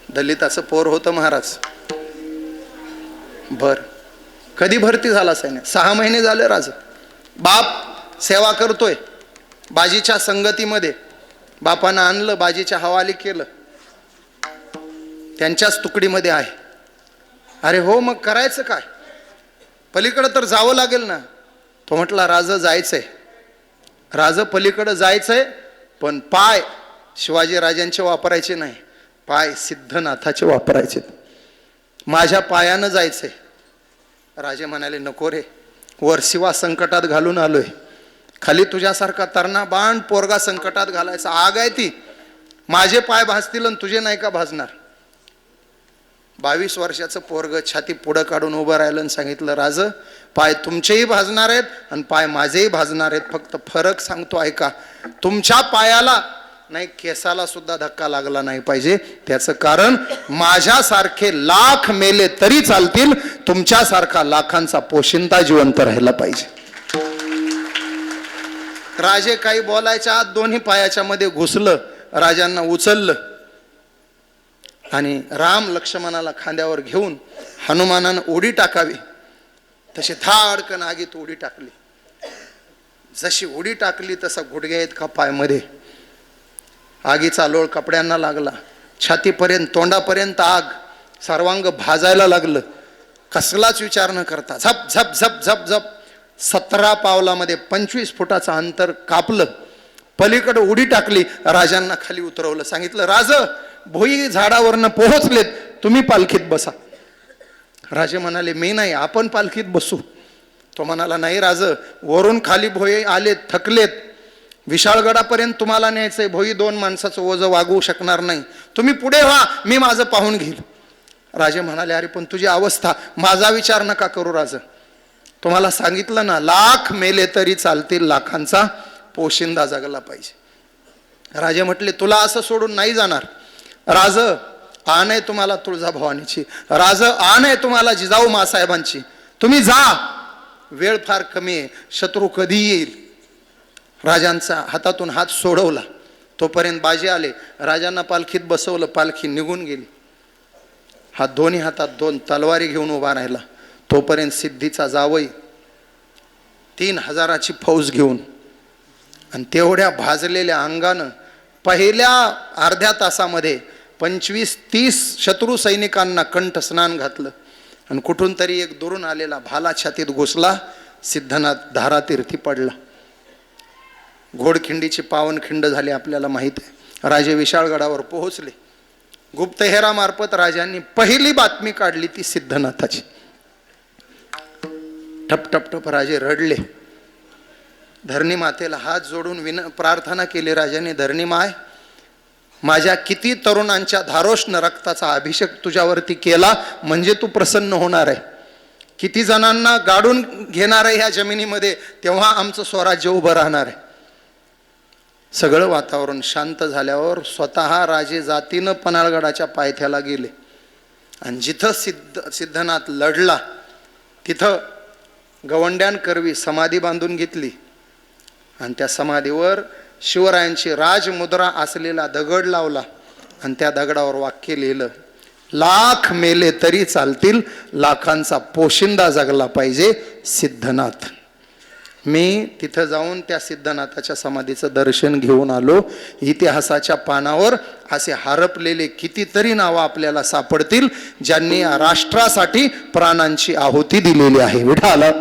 दलिताचं पोर होतं महाराज. बर, कधी भरती झाला सैन्यात? 6 महिने झाले. राज बाप सेवा करतोय बाजीच्या संगतीमध्ये. बापानं आणलं, बाजीच्या हवाली केलं, त्यांच्याच तुकडीमध्ये आहे. अरे हो, मग करायचं काय? पलीकडे तर जावं लागेल ना. तो म्हटला, राजा जायचंय. राज पलीकडे जायचंय, पण पाय शिवाजी राजांचे वापरायचे नाही, पाय सिद्धनाथाचे वापरायचे. माझ्या पायानं जायचंय. राजे म्हणाले नको रे, वर शिवा संकटात घालून आलोय, खाली तुझ्यासारखा तरणा बाण पोरगा संकटात घालायचा, आग आहे ती. माझे पाय भाजतील आणि तुझे नाही का भाजणार. 22 वर्षाचं पोरग छाती पुढं काढून उभं राहिलं आणि सांगितलं राज, पाय तुमचेही भाजणार आहेत आणि पाय माझेही भाजणार आहेत, फक्त फरक सांगतो ऐका. तुमच्या पायाला नाही केसाला सुद्धा धक्का लागला नाही पाहिजे. त्याचं कारण माझ्यासारखे लाख मेले तरी चालतील, तुमच्यासारखा लाखांचा पोशिंदा जिवंत राहिला पाहिजे. राजे काही बोलायच्या आत दोन्ही पायाच्या मध्ये घुसलं, राजांना उचललं आणि राम लक्ष्मणाला खांद्यावर घेऊन हनुमानानं उडी टाकावी तशी धाडकन आगीत उडी टाकली. जशी उडी टाकली तसा गुडघ्या इतका पायमध्ये आगीचा लोळ कपड्यांना लागला, छातीपर्यंत तोंडापर्यंत आग, सर्वांग भाजायला लागलं. कसलाच विचार न करता झप झप झप झप झप 17 पावलामध्ये 25 फुटाचं अंतर कापलं, पलीकडे उडी टाकली, राजांना खाली उतरवलं. सांगितलं राज, भोई झाडावरनं पोहोचलेत, तुम्ही पालखीत बसा. राजे म्हणाले मी नाही, आपण पालखीत बसू. तो म्हणाला नाही राज, वरून खाली भोई आलेत, थकलेत, विशाळगडापर्यंत तुम्हाला न्यायचंय, भोई 2 माणसाचं ओझं वागवू शकणार नाही, तुम्ही पुढे व्हा, मी माझं पाहून घेईल. राजे म्हणाले अरे पण तुझी अवस्था, माझा विचार नका करू राज, तुम्हाला सांगितलं ना, लाख मेले तरी चालतील, लाखांचा पोशिंदा जगला पाहिजे. राजे म्हटले तुला असं सोडून नाही जाणार. राज आण आहे तुम्हाला तुळजाभवानीची, राज आण आहे तुम्हाला जिजाऊ मासाहेबांची, तुम्ही जा, वेळ फार कमी आहे, शत्रू कधी येईल. राजांचा हातातून हात सोडवला, तोपर्यंत बाजी आले, राजांना पालखीत बसवलं, पालखी निघून गेली. हा दोन्ही हातात 2 तलवारी घेऊन उभा राहिला. तोपर्यंत सिद्धीचा जावई 3000ची फौज घेऊन आणि तेवढ्या भाजलेल्या अंगानं पहिल्या अर्ध्या तासामध्ये 25-30 शत्रू सैनिकांना कंठ स्नान घातलं आणि कुठून तरी एक दुरून आलेला भाला छातीत घुसला, सिद्धनाथ धारातीर्थी पडला. घोडखिंडीची पावनखिंड झाली आपल्याला माहित आहे. राजे विशाळगडावर पोहोचले. गुप्तहेरामार्फत राजांनी पहिली बातमी काढली ती सिद्धनाथाची. टप टप टप राजे रडले, धरणी मातेला हात जोडून प्रार्थना केली. राजाने धरणी माय, माझ्या किती तरुणांच्या धारोष्ण रक्ताचा अभिषेक तुझ्यावरती केला म्हणजे तू प्रसन्न होणार आहे, किती जणांना गाडून घेणार आहे ह्या जमिनीमध्ये, तेव्हा आमचं स्वराज्य उभं राहणार आहे. सगळं वातावरण शांत झाल्यावर स्वतः राजे जातीनं पन्हाळगडाच्या पायथ्याला गेले आणि जिथं सिद्धनाथ लढला तिथं गवंड्यांकरवी समाधी बांधून घेतली आणि त्या समाधीवर शिवरायांची राजमुद्रा असलेला दगड लावला आणि त्या दगडावर वाक्य लिहिलं, लाख मेले तरी चालतील, लाखांचा पोशिंदा जगला पाहिजे सिद्धनाथ. मी तिथं जाऊन त्या सिद्धनाथाच्या समाधीचं दर्शन घेऊन आलो. इतिहासाच्या पानावर असे हरपलेले कितीतरी नावं आपल्याला सापडतील ज्यांनी या राष्ट्रासाठी प्राणांची आहुती दिलेली आहे. विठाला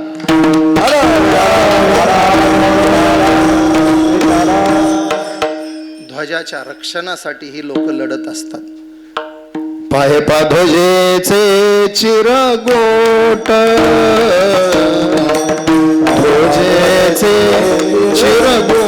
ध्वजाच्या रक्षणासाठी ही लोक लढत असतात. पाहे ध्वजेचे चिरगोट, ध्वजेचे चिरगोट,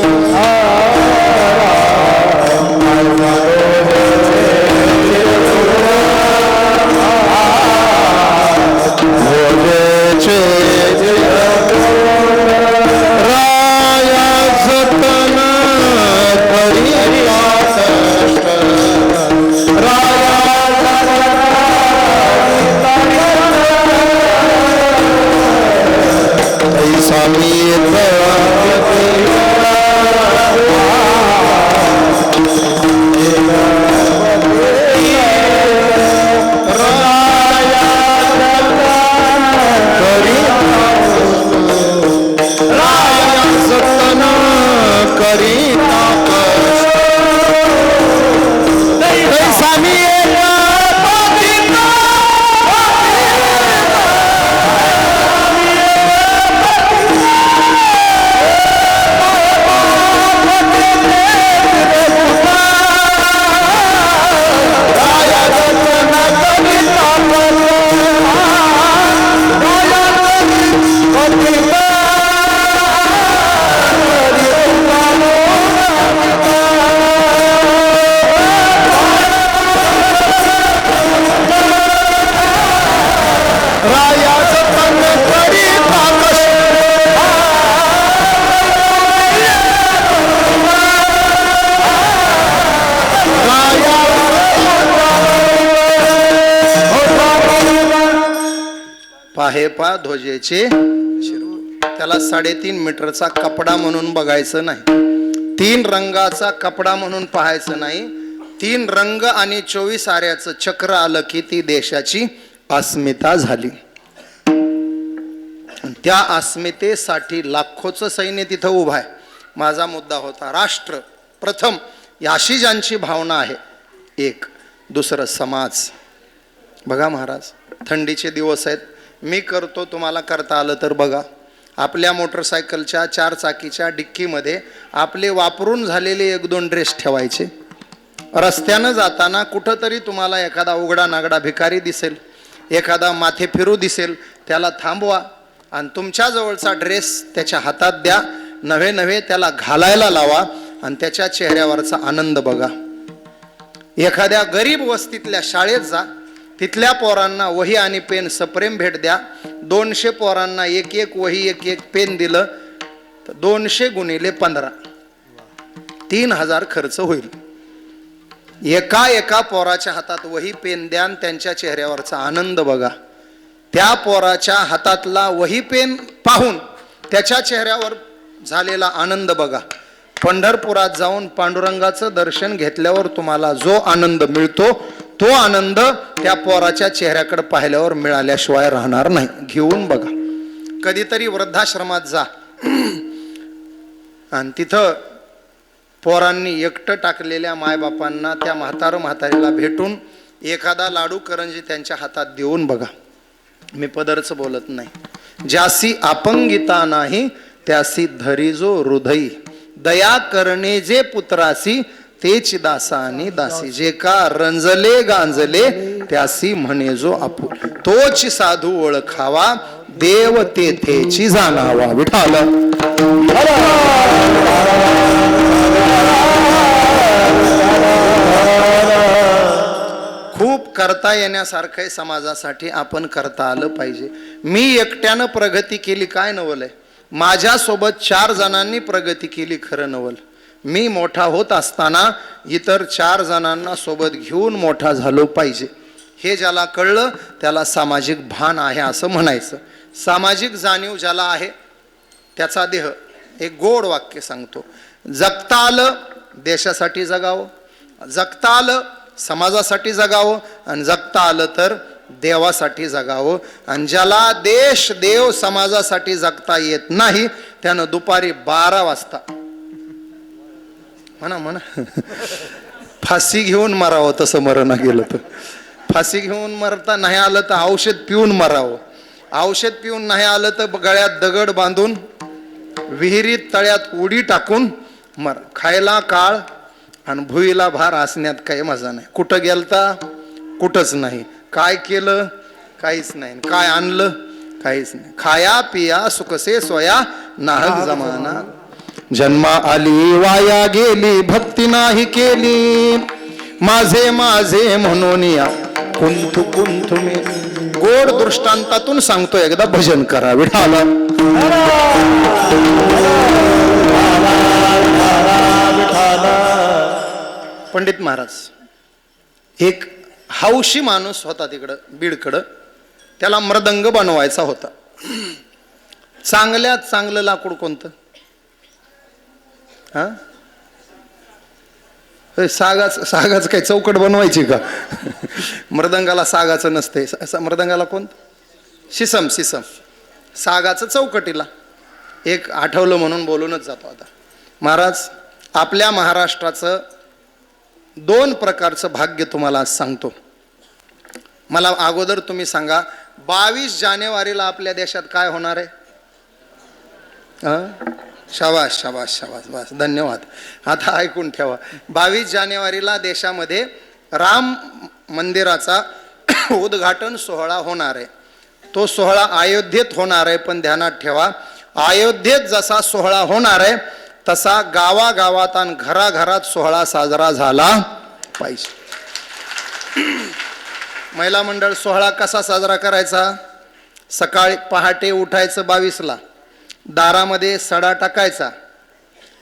पाहे पा ध्वजेचे शिरवळ. त्याला 3.5 मीटरचा कपडा म्हणून बघायचं नाही, 3 रंगाचा कपडा म्हणून पाहायचं नाही. 3 रंग आणि 24 आऱ्याचं चक्र आलं की ती देशाची अस्मिता झाली. त्या अस्मितेसाठी लाखोचं सैन्य तिथं उभं आहे. माझा मुद्दा होता राष्ट्र प्रथम, याशी ज्यांची भावना आहे. एक. दुसरं समाज. बघा महाराज, थंडीचे दिवस आहेत, मी करतो, तुम्हाला करता आलं तर बघा. आपल्या मोटरसायकलच्या 4 चाकीच्या डिक्कीमध्ये आपले वापरून झालेले 1-2 ड्रेस ठेवायचे. रस्त्यानं जाताना कुठंतरी तुम्हाला एखादा उघडा नागडा भिकारी दिसेल, एखादा माथे फिरू दिसेल, त्याला थांबवा आणि तुमच्या जवळचा ड्रेस त्याच्या हातात द्या, नव्हे त्याला घालायला लावा आणि त्याच्या चेहऱ्यावरचा आनंद बघा. एखाद्या गरीब वस्तीतल्या शाळेत जा, तिथल्या पोरांना वही आणि पेन सप्रेम भेट द्या. 200 पोरांना 1-1 वही 1-1 पेन दिलं तर 200 गुणिले 15 3000 खर्च होईल. एका पोराच्या हातात वही पेन द्या आणि त्यांच्या चेहऱ्यावरचा आनंद बघा. त्या पोराच्या हातातला वही पेन पाहून त्याच्या चेहऱ्यावर झालेला आनंद बघा. पंढरपुरात जाऊन पांडुरंगाचं दर्शन घेतल्यावर तुम्हाला जो आनंद मिळतो, तो आनंद त्या पोराच्या चेहऱ्याकडे पाहिल्यावर मिळाल्याशिवाय राहणार नाही. घेऊन बघा. कधीतरी वृद्धाश्रमात जा आणि तिथं पोरांनी एकटं टाकलेल्या मायबापांना, त्या म्हातारीला भेटून एखादा लाडू करंजी त्यांच्या हातात देऊन बघा. मी पदरच बोलत नाही. ज्यासी अपंगिता नाही त्यासी धरी जो हृदयी, दया करणे जे पुत्रासी तेच दासा आणि दासी, जे का रंजले गांजले त्यासी म्हणे जो आपुल, तोच साधू ओळखावा देव तेथेची जाणावा. विठाल खूप करता येण्यासारखं समाजासाठी आपण करता आलं पाहिजे. मी एकट्यानं प्रगती केली काय नवलय, माझ्यासोबत 4 जणांनी प्रगती केली खरं नवल. मी मोठा होत असताना इतर 4 जणांना सोबत घेऊन मोठा झालो पाहिजे. हे ज्याला कळलं त्याला सामाजिक भान आहे असं म्हणायचं. सामाजिक जाणीव ज्याला आहे त्याचा देह. एक गोड वाक्य सांगतो, जगता आलं देशासाठी जगावं, जगता आलं समाजासाठी जगावं आणि जगता आलं तर देवासाठी जगावं. आणि ज्याला देश देव समाजासाठी जगता येत नाही त्यानं दुपारी 12 वाजता म्हणा फाशी घेऊन मरावं. तसं मरण गेलं तर फाशी घेऊन मरता नाही आलं तर औषध पिऊन मरावं. औषध पिऊन नाही आलं तर गळ्यात दगड बांधून विहिरीत तळ्यात उडी टाकून मर. खायला काळ आणि भुईला भार असण्यात काही मजा नाही. कुठं गेलता कुठंच नाही, काय केलं काहीच नाही, काय आणलं काहीच नाही. खाया पिया सुखसे सोया नाहक जमाना, जन्मा आली वाया गेली भक्ती नाही केली, माझे माझे म्हणून या कुंतु कुंतु मी. गोड दृष्टांतातून सांगतो, एकदा भजन करा. विठाला पंडित महाराज एक हौशी माणूस होता तिकडं बीडकडं, त्याला मृदंग बनवायचा होता. चांगल्यात चांगलं लाकूड कोणतं? हा, सागाच काय चौकट बनवायची का? मृदंगाला सागाचं नसते. मृदंगाला कोण? शिसम. सागाचं चौकटीला. एक आठवलं म्हणून बोलूनच जातो आता. महाराज आपल्या महाराष्ट्राचं 2 प्रकारचं भाग्य तुम्हाला आज सांगतो. मला अगोदर तुम्ही सांगा, 22 जानेवारीला आपल्या देशात काय होणार आहे? शाबास शाबास शाबास, बस धन्यवाद. आता ऐकून ठेवा. 22 जानेवारीला देशामध्ये राम मंदिराचा उद्घाटन सोहळा होणार आहे. तो सोहळा अयोध्येत होणार आहे. पण ध्यानात ठेवा, अयोध्येत जसा सोहळा होणार आहे तसा गावागावात आणि घराघरात सोहळा साजरा झाला पाहिजे. महिला मंडळ सोहळा कसा साजरा करायचा? सकाळी पहाटे उठायचं 22ला, दारामध्ये सडा टाकायचा,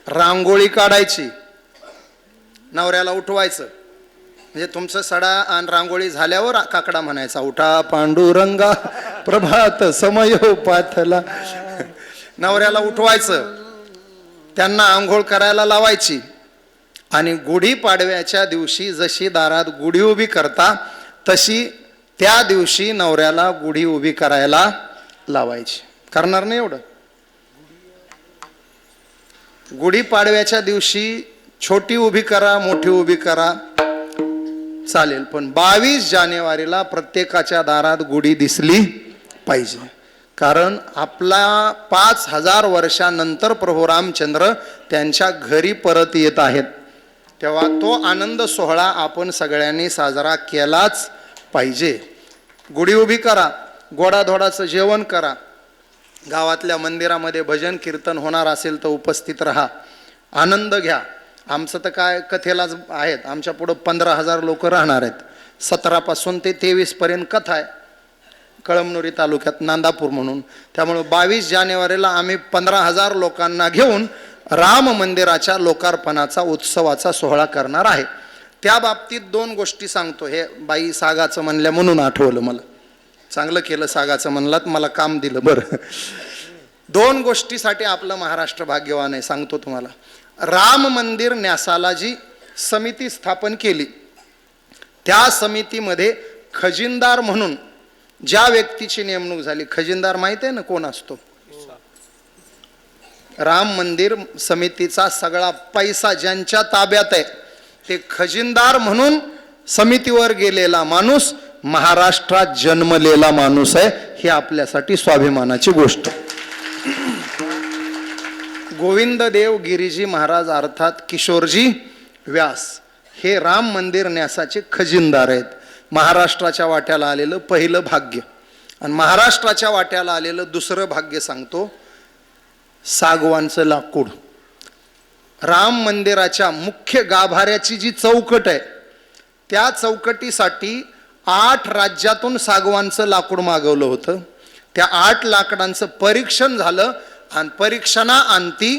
रांगोळी काढायची, नवऱ्याला उठवायचं. म्हणजे तुमचं सडा आणि रांगोळी झाल्यावर काकडा म्हणायचा, उठा पांडुरंगा प्रभात समयो पाथला. नवऱ्याला उठवायचं, त्यांना आंघोळ करायला लावायची आणि गुढीपाडव्याच्या दिवशी जशी दारात गुढी उभी करता तशी त्या दिवशी नवऱ्याला गुढी उभी करायला लावायची. करणार नाही एवढं? गुढीपाडव्याच्या दिवशी छोटी उभी करा, मोठी उभी करा चालेल, पण 22 जानेवारीला प्रत्येकाच्या दारात गुढी दिसली पाहिजे. कारण आपला 5000 वर्षानंतर प्रभू रामचंद्र त्यांच्या घरी परत येत आहेत, तेव्हा तो आनंद सोहळा आपण सगळ्यांनी साजरा केलाच पाहिजे. गुढी उभी करा, गोडाधोडाचं जेवण करा, गावातल्या मंदिरामध्ये भजन कीर्तन होणार असेल तर उपस्थित राहा, आनंद घ्या. आमचं तर काय कथेलाच आहेत, आमच्या पुढं 15,000 लोक राहणार आहेत. 17 पासून ते 23 पर्यंत कथा आहे कळमनुरी तालुक्यात नांदापूर म्हणून. त्यामुळं 22 जानेवारीला आम्ही 15,000 लोकांना घेऊन राम मंदिराच्या लोकार्पणाचा उत्सवाचा सोहळा करणार आहे. त्या बाबतीत 2 गोष्टी सांगतो. हे बाई सागाचं म्हणल्या म्हणून आठवलं मला. चांगलं केलं सागाचं म्हणलात, मला काम दिलं. बरं, 2 गोष्टीसाठी आपलं महाराष्ट्र भाग्यवान आहे. सांगतो तुम्हाला. राम मंदिर न्यासाला जी समिती स्थापन केली, त्या समितीमध्ये खजिनदार म्हणून ज्या व्यक्तीची नेमणूक झाली, खजिनदार माहित आहे ना कोण असतो? राम मंदिर समितीचा सगळा पैसा ज्यांच्या ताब्यात आहे ते खजिनदार म्हणून समितीवर गेलेला माणूस महाराष्ट्रात जन्मलेला माणूस आहे. ही आपल्यासाठी स्वाभिमानाची गोष्ट. गोविंद देव गिरीजी महाराज अर्थात किशोरजी व्यास हे राम मंदिर न्यासाचे खजिनदार आहेत. महाराष्ट्राच्या वाट्याला आलेलं पहिलं भाग्य. आणि महाराष्ट्राच्या वाट्याला आलेलं दुसरं भाग्य सांगतो. सागवानचं लाकूड. राम मंदिराच्या मुख्य गाभाऱ्याची जी चौकट आहे त्या चौकटीसाठी 8 राज्यातून सागवानचं लाकूड मागवलं होतं. त्या 8 लाकडांचं परीक्षण झालं आणि परीक्षणाअंती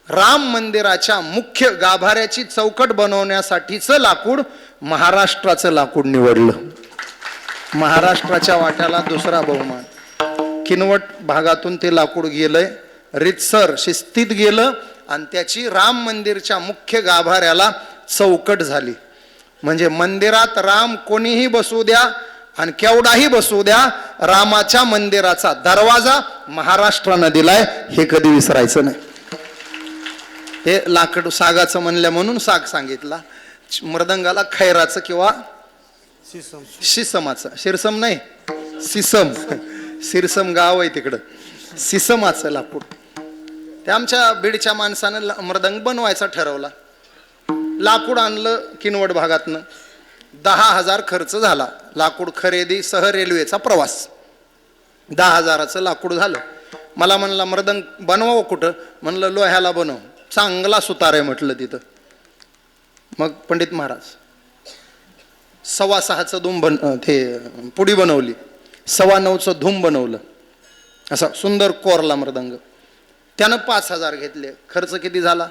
राम मंदिराच्या मुख्य गाभाऱ्याची चौकट बनवण्यासाठीचं लाकूड महाराष्ट्राचं लाकूड निवडलं. महाराष्ट्राच्या वाट्याला दुसरा बहुमान. किनवट भागातून ते लाकूड गेलंय, रितसर शिस्तीत गेलं आणि त्याची राम मंदिरच्या मुख्य गाभाऱ्याला चौकट झाली. म्हणजे मंदिरात राम कोणीही बसू द्या आणि केवढाही बसू द्या, रामाच्या मंदिराचा दरवाजा महाराष्ट्रानं दिलाय, हे कधी विसरायचं नाही. हे लाकड सागाचं म्हणल्या म्हणून साग सांगितला. मृदंगाला खैराचं किंवा शिसमाचं, शिरसम नाही सिसम, सिरसम गाव आहे तिकडं, सिसमाचं लाकूड. ते आमच्या बीडच्या माणसानं मृदंग बनवायचा ठरवला. लाकूड आणलं किनवट भागातनं. 10,000 खर्च झाला. लाकूड खरेदी सह रेल्वेचा प्रवास. 10,000चं लाकूड झालं. मला म्हणला मृदंग बनवावं कुठं? म्हणलं लोह्याला बनव, चांगला सुतार आहे म्हटलं तिथं. मग पंडित महाराज 6.25चं धूम ते पुडी बनवली, 9.25चं धूम बनवलं. असा सुंदर कोरला मृदंग. त्यानं 5,000 घेतले. खर्च किती झाला?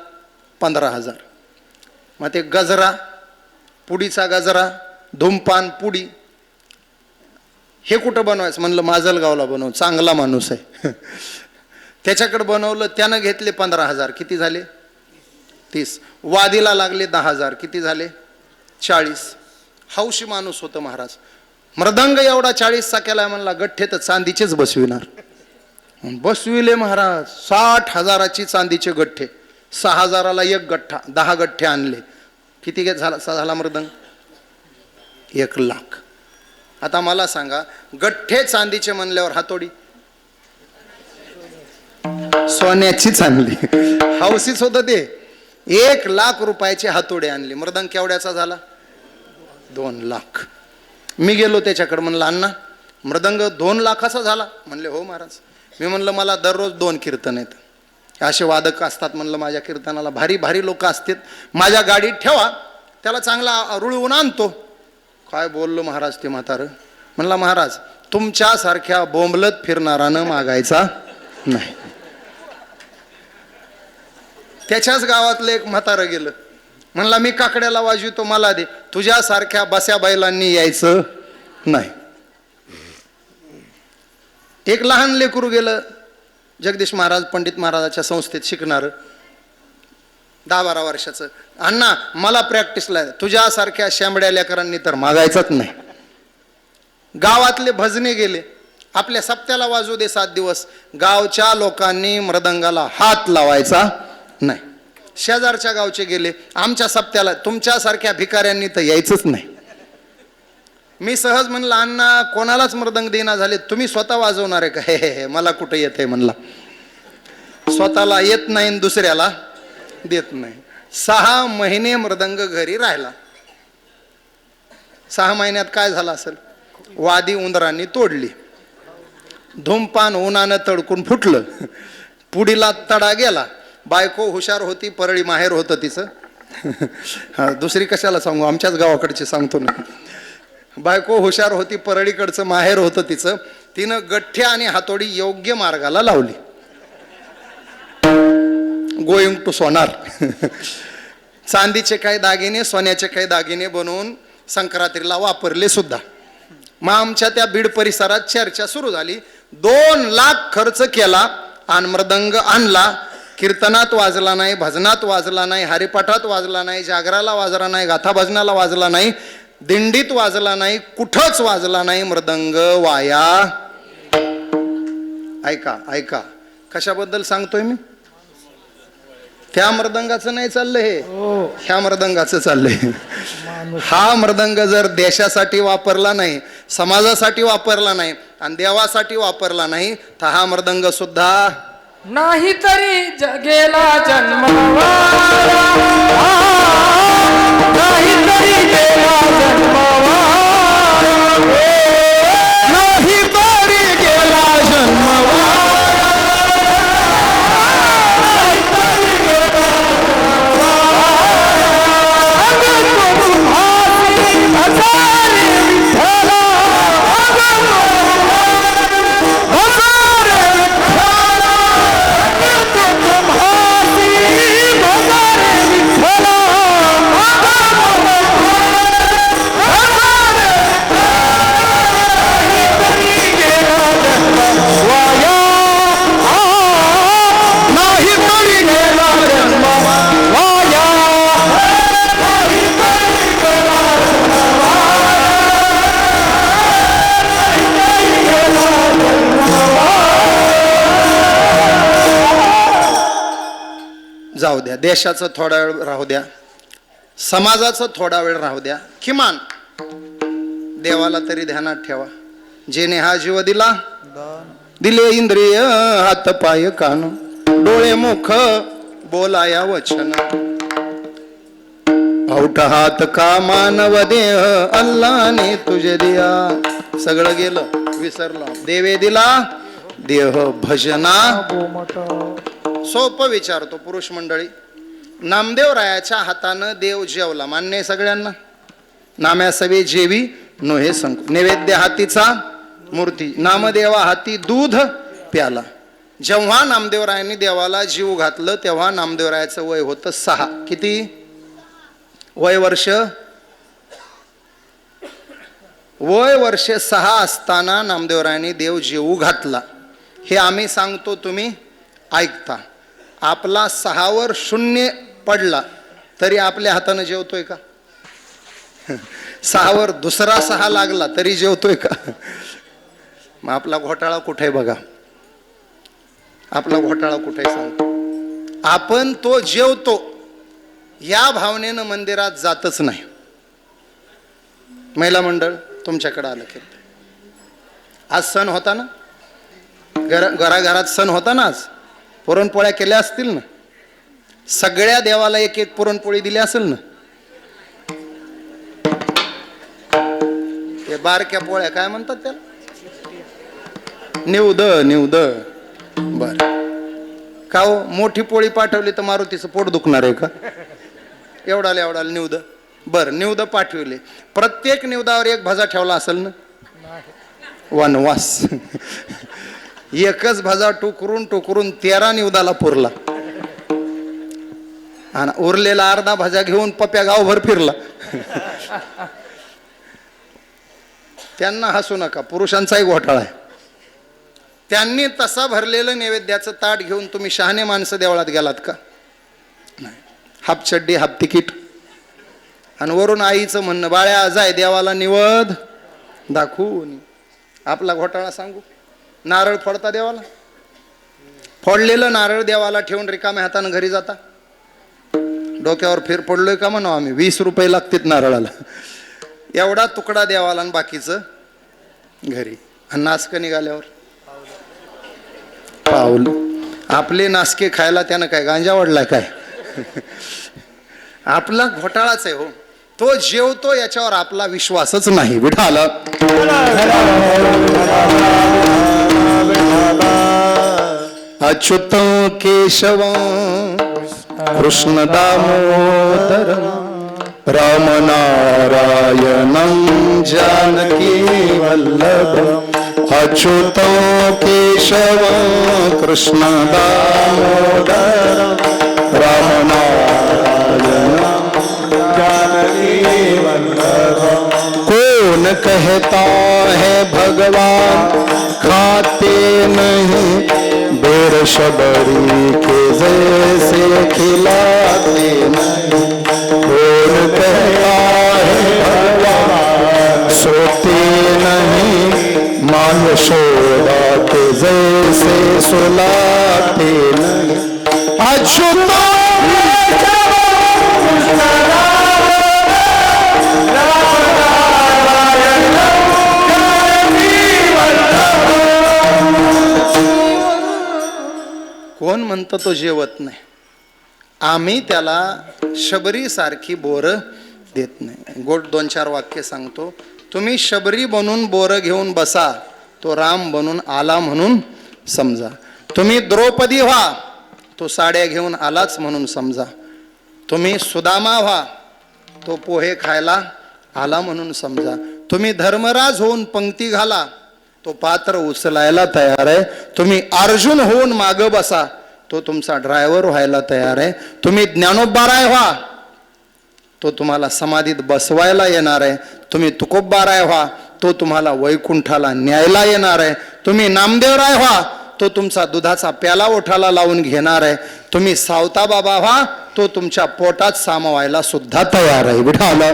15,000. मग ते गजरा, पुडीचा गजरा, धूमपान पुडी, हे कुठं बनवायचं? म्हणलं माजलगावला बनव, चांगला माणूस आहे. त्याच्याकडे बनवलं. त्यानं घेतले 15,000. किती झाले? 30. वादीला लागले 10,000. किती झाले? 40. हौशी माणूस होतं महाराज. मृदंग एवढा 40चा केलाय. म्हणला गठ्ठे तर चांदीचेच बसविणार. बसविले महाराज. 60,000ची चांदीचे गठ्ठे. 6,000ला एक गठ्ठा, 10 गठ्ठे आणले. किती झाला मृदंग? 1,00,000. आता मला सांगा, गठ्ठे चांदीचे म्हणल्यावर हातोडी सोन्याचीच आणली. हौसीच होतं ते. 1,00,000 रुपयाचे हातोडे आणले. मृदंग केवढ्याचा झाला? 2,00,000. मी गेलो त्याच्याकडे. म्हणलं अण्णा मृदंग 2,00,000चा झाला? म्हणले हो महाराज. मी म्हणलं मला दररोज 2 कीर्तन आहेत, असे वादक असतात. म्हणलं माझ्या कीर्तनाला भारी भारी लोक असतात, माझ्या गाडीत ठेवा, त्याला चांगला रुळवून आणतो. काय बोललो महाराज ते म्हातारं. म्हणला महाराज तुमच्यासारख्या बोंबलत फिरणारानं मागायचा नाही. त्याच्याच गावातलं एक म्हातारं गेलं. म्हणला मी काकड्याला वाजवितो, मला दे. तुझ्यासारख्या बस्या बैलांनी यायचं नाही. एक लहान लेकरू गेलं जगदीश महाराज पंडित महाराजाच्या संस्थेत शिकणार 10-12 वर्षाचं, अण्णा मला प्रॅक्टिसला, तुझ्यासारख्या शांबड्या लेकरांनी तर मागायचंच नाही. गावातले भजने गेले, आपल्या सप्त्याला वाजू दे 7 दिवस, गावच्या लोकांनी मृदंगाला हात लावायचा नाही. शेजारच्या गावचे गेले, आमच्या सप्त्याला तुमच्यासारख्या भिकाऱ्यांनी तर यायचंच नाही. मी सहज म्हणलं अण्णा कोणालाच मृदंग देना झाले, तुम्ही स्वतः वाजवणार आहे का? हे मला कुठं येत आहे म्हणला. स्वतःला येत नाही आणि दुसऱ्याला देत नाही. 6 महिने मृदंग घरी राहिला. 6 महिन्यात काय झालं असेल, वादी उंदरांनी तोडली, धूमपान उन्हानं तडकून फुटलं, पुढीला तडा गेला. बायको हुशार होती, परळी माहेर होतं तिचं. दुसरी कशाला सांगू, आमच्याच गावाकडची सांगतो ना. बायको हुशार होती, परळीकडचं माहेर होतं तिचं. तिनं गठ्ठ्या आणि हातोडी योग्य मार्गाला लावली. गोइंग टू सोनार. चांदीचे काही दागिने, सोन्याचे काही दागिने बनवून संक्रांतीला वापरले सुद्धा. मग आमच्या त्या बीड परिसरात चर्चा सुरू झाली. 2 लाख खर्च केला आणि मृदंग आणला. कीर्तनात वाजला नाही, भजनात वाजला नाही, हरिपाठात वाजला नाही, जागराला वाजला नाही, गाथा भजनाला वाजला नाही, दिंडीत वाजला नाही, कुठंच वाजला नाही. मृदंग वाया. ऐका ऐका, कशाबद्दल सांगतोय मी? त्या मृदंगाचं नाही चाललंय हे, ह्या मृदंगाचं चाललंय. हा मृदंग जर देशासाठी वापरला नाही, समाजासाठी वापरला नाही आणि देवासाठी वापरला नाही तर हा मृदंग सुद्धा नाही तरी गेला जन्मवारा, नाही तरी गेला जन्मवारा, नाही तरी गेला जन्मवारा. जाऊ द्या, देशाचं थोडा वेळ राहू द्या, समाजाचं थोडा वेळ राहू द्या, किमान देवाला तरी ध्यानात ठेवा. जेने हा जीव दिला, दिले इंद्रिय हात पाय कान, डोळे मुख बोलाया वचन, औट हात का मानव देह अल्लाने तुझे दिया. सगळं गेलं, विसरलं. देवे दिला देह भजना. सोपं विचारतो पुरुष मंडळी, नामदेवरायाच्या हातानं देव जेवला, मान्य आहे सगळ्यांना? नाम्या सवे जेवी नोहे संक. नैवेद्य हातीचा मूर्ती, नामदेवा हाती दूध प्याला. जेव्हा नामदेवरायांनी देवाला जीव घातलं तेव्हा नामदेवरायाचं वय होतं 6. किती वय वर्ष? वय वर्ष 6 असताना नामदेवरायांनी देव जीव घातला. हे आम्ही सांगतो, तुम्ही ऐकता. आपला 6वर 0 पडला तरी आपल्या हातानं जेवतोय का? 6वर दुसरा 6 लागला तरी जेवतोय का? मग आपला घोटाळा कुठे बघा, आपला घोटाळा कुठे सांगतो. आपण तो जेवतो या भावनेनं मंदिरात जातच नाही. महिला मंडळ तुमच्याकडे आलं की आज सण होता ना, घराघरात सण होता ना, आज पुरणपोळ्या केल्या असतील ना, सगळ्या देवाला एक एक पुरणपोळी दिली असेल ना. ते बारक्या पोळ्या काय म्हणतात त्याला? निवद. बर का हो, मोठी पोळी पाठवली तर मारुतीचं पोट दुखणार आहे का? एवढाला निवद. बर, निवद पाठवले, प्रत्येक निवदावर एक भजा ठेवला असेल ना. वनवास. एकच भजा टुकरून 13 निवदाला पुरला आणि उरलेला अर्धा भजा घेऊन पप्या गावभर फिरला. त्यांना हसू नका, पुरुषांचाही घोटाळा आहे. त्यांनी तसा भरलेलं नैवेद्याचं ताट घेऊन तुम्ही शहाणे माणसं देवळात गेलात का? नाही. हाफ चड्डी हाफ तिकीट आणि वरून आईचं म्हणणं, बाळ्या जाय देवाला निवद दाखवून. आपला घोटाळा सांगू, नारळ फोडता देवाला, फोडलेलं नारळ देवाला ठेवून रिकाम्या हातानं घरी जाता. डोक्यावर फेर पडलोय का म्हणू आम्ही, 20 रुपये लागतात नारळाला. एवढा तुकडा देवाला आणि बाकीचं घरी. आणि नासकं निघाल्यावर पाऊल. आपले नासके खायला त्यानं काय गांजा वाढलाय काय? आपला घोटाळाच आहे हो. तो जेवतो याच्यावर आपला विश्वासच नाही. विठाला अच्युत केशव कृष्ण दामोदर राम नारायणं जानकी वल्लभ अच्युत केशव कृष्ण दामोदर राम नारायणं जानकी वल्लभ. कौन कहता है भगवान खाते नहीं, बेर शबरी के जैसे खिलाते नहीं. कौन कहता है भगवान सोते नहीं, माँ यशोदा के जैसे सुलाते नहीं. अच्युत कोण म्हणतं तो जेवत नाही. आम्ही त्याला शबरीसारखी बोरं देत नाही. गोड 2-4 वाक्य सांगतो. तुम्ही शबरी बनून बोरं घेऊन बसा, तो राम बनून आला म्हणून समजा. तुम्ही द्रौपदी व्हा, तो साड्या घेऊन आलाच म्हणून समजा. तुम्ही सुदामा व्हा, तो पोहे खायला आला म्हणून समजा. तुम्ही धर्मराज होऊन पंक्ती घाला, तो पात्र उचलायला तयार आहे. तुम्ही अर्जुन होऊन मागं बसा, तो तुमचा ड्रायव्हर व्हायला तयार आहे. तुम्ही ज्ञानोबाराय व्हा, तो तुम्हाला समाधीत बसवायला येणार आहे. तुम्ही तुकोबाराय व्हा, तो तुम्हाला वैकुंठाला न्यायला येणार आहे. तुम्ही नामदेवराय व्हा, तो तुमचा दुधाचा प्याला ओठाला लावून घेणार आहे. तुम्ही सावता बाबा व्हा, तो तुमच्या पोटात सामावायला सुद्धा तयार आहे. विठाला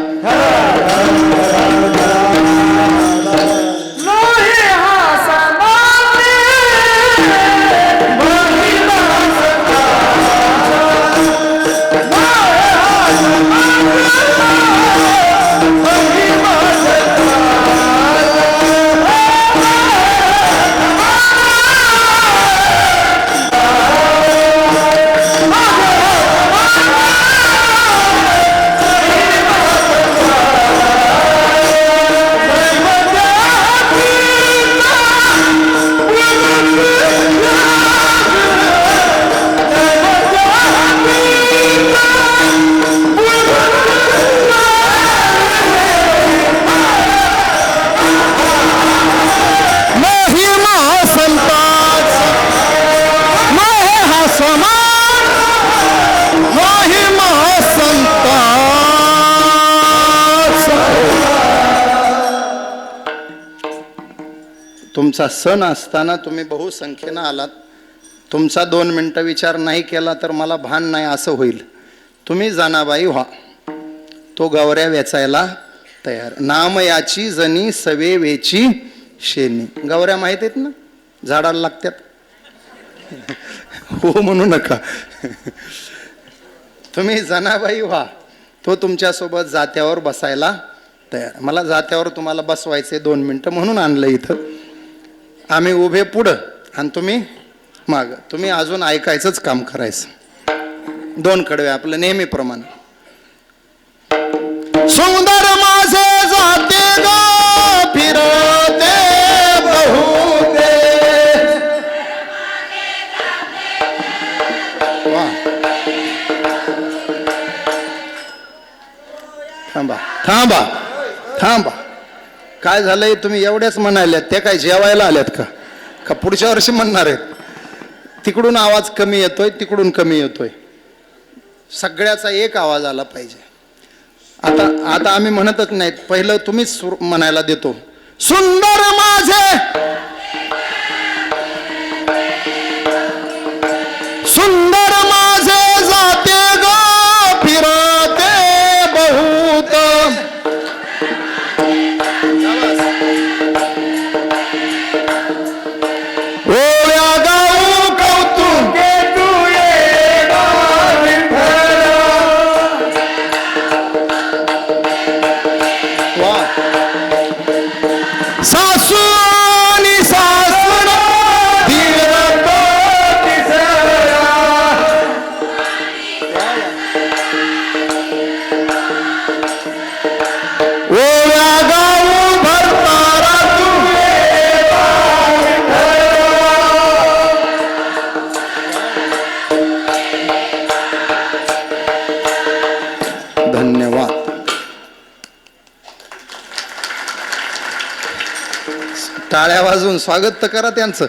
तुमचा सण असताना तुम्ही बहुसंख्येनं आलात. तुमचा 2 मिनिटं विचार नाही केला तर मला भान नाही असं होईल. तुम्ही जनाबाई व्हा, तो गवऱ्या वेचायला तयार. नाम याची जनी सवे वेची शेनी. गवऱ्या माहित आहेत ना, झाडाला लागतात. हो म्हणू नका. तुम्ही जनाबाई व्हा, तो तुमच्यासोबत जात्यावर बसायला तयार. मला जात्यावर तुम्हाला बसवायचे 2 मिनिटं म्हणून आणलं इथं. आम्ही उभे पुढं आणि तुम्ही माग. तुम्ही अजून ऐकायचंच काम करायचं. 2 कडवे आपलं नेहमीप्रमाणे. सुंदर माझे जाते ग फिरते बहुते. थांबा थांबा थांबा. काय झालंय, तुम्ही एवढ्याच म्हणाल्यात, ते काय जेवायला आल्यात का? का पुढच्या वर्षी म्हणणार आहेत? तिकडून आवाज कमी येतोय, तिकडून कमी येतोय. सगळ्याचा एक आवाज आला पाहिजे. आता आम्ही म्हणतच नाहीत, पहिलं तुम्हीच म्हणायला देतो. सुंदर माझे टाळ्या वाजवून स्वागत तर करा त्यांचं.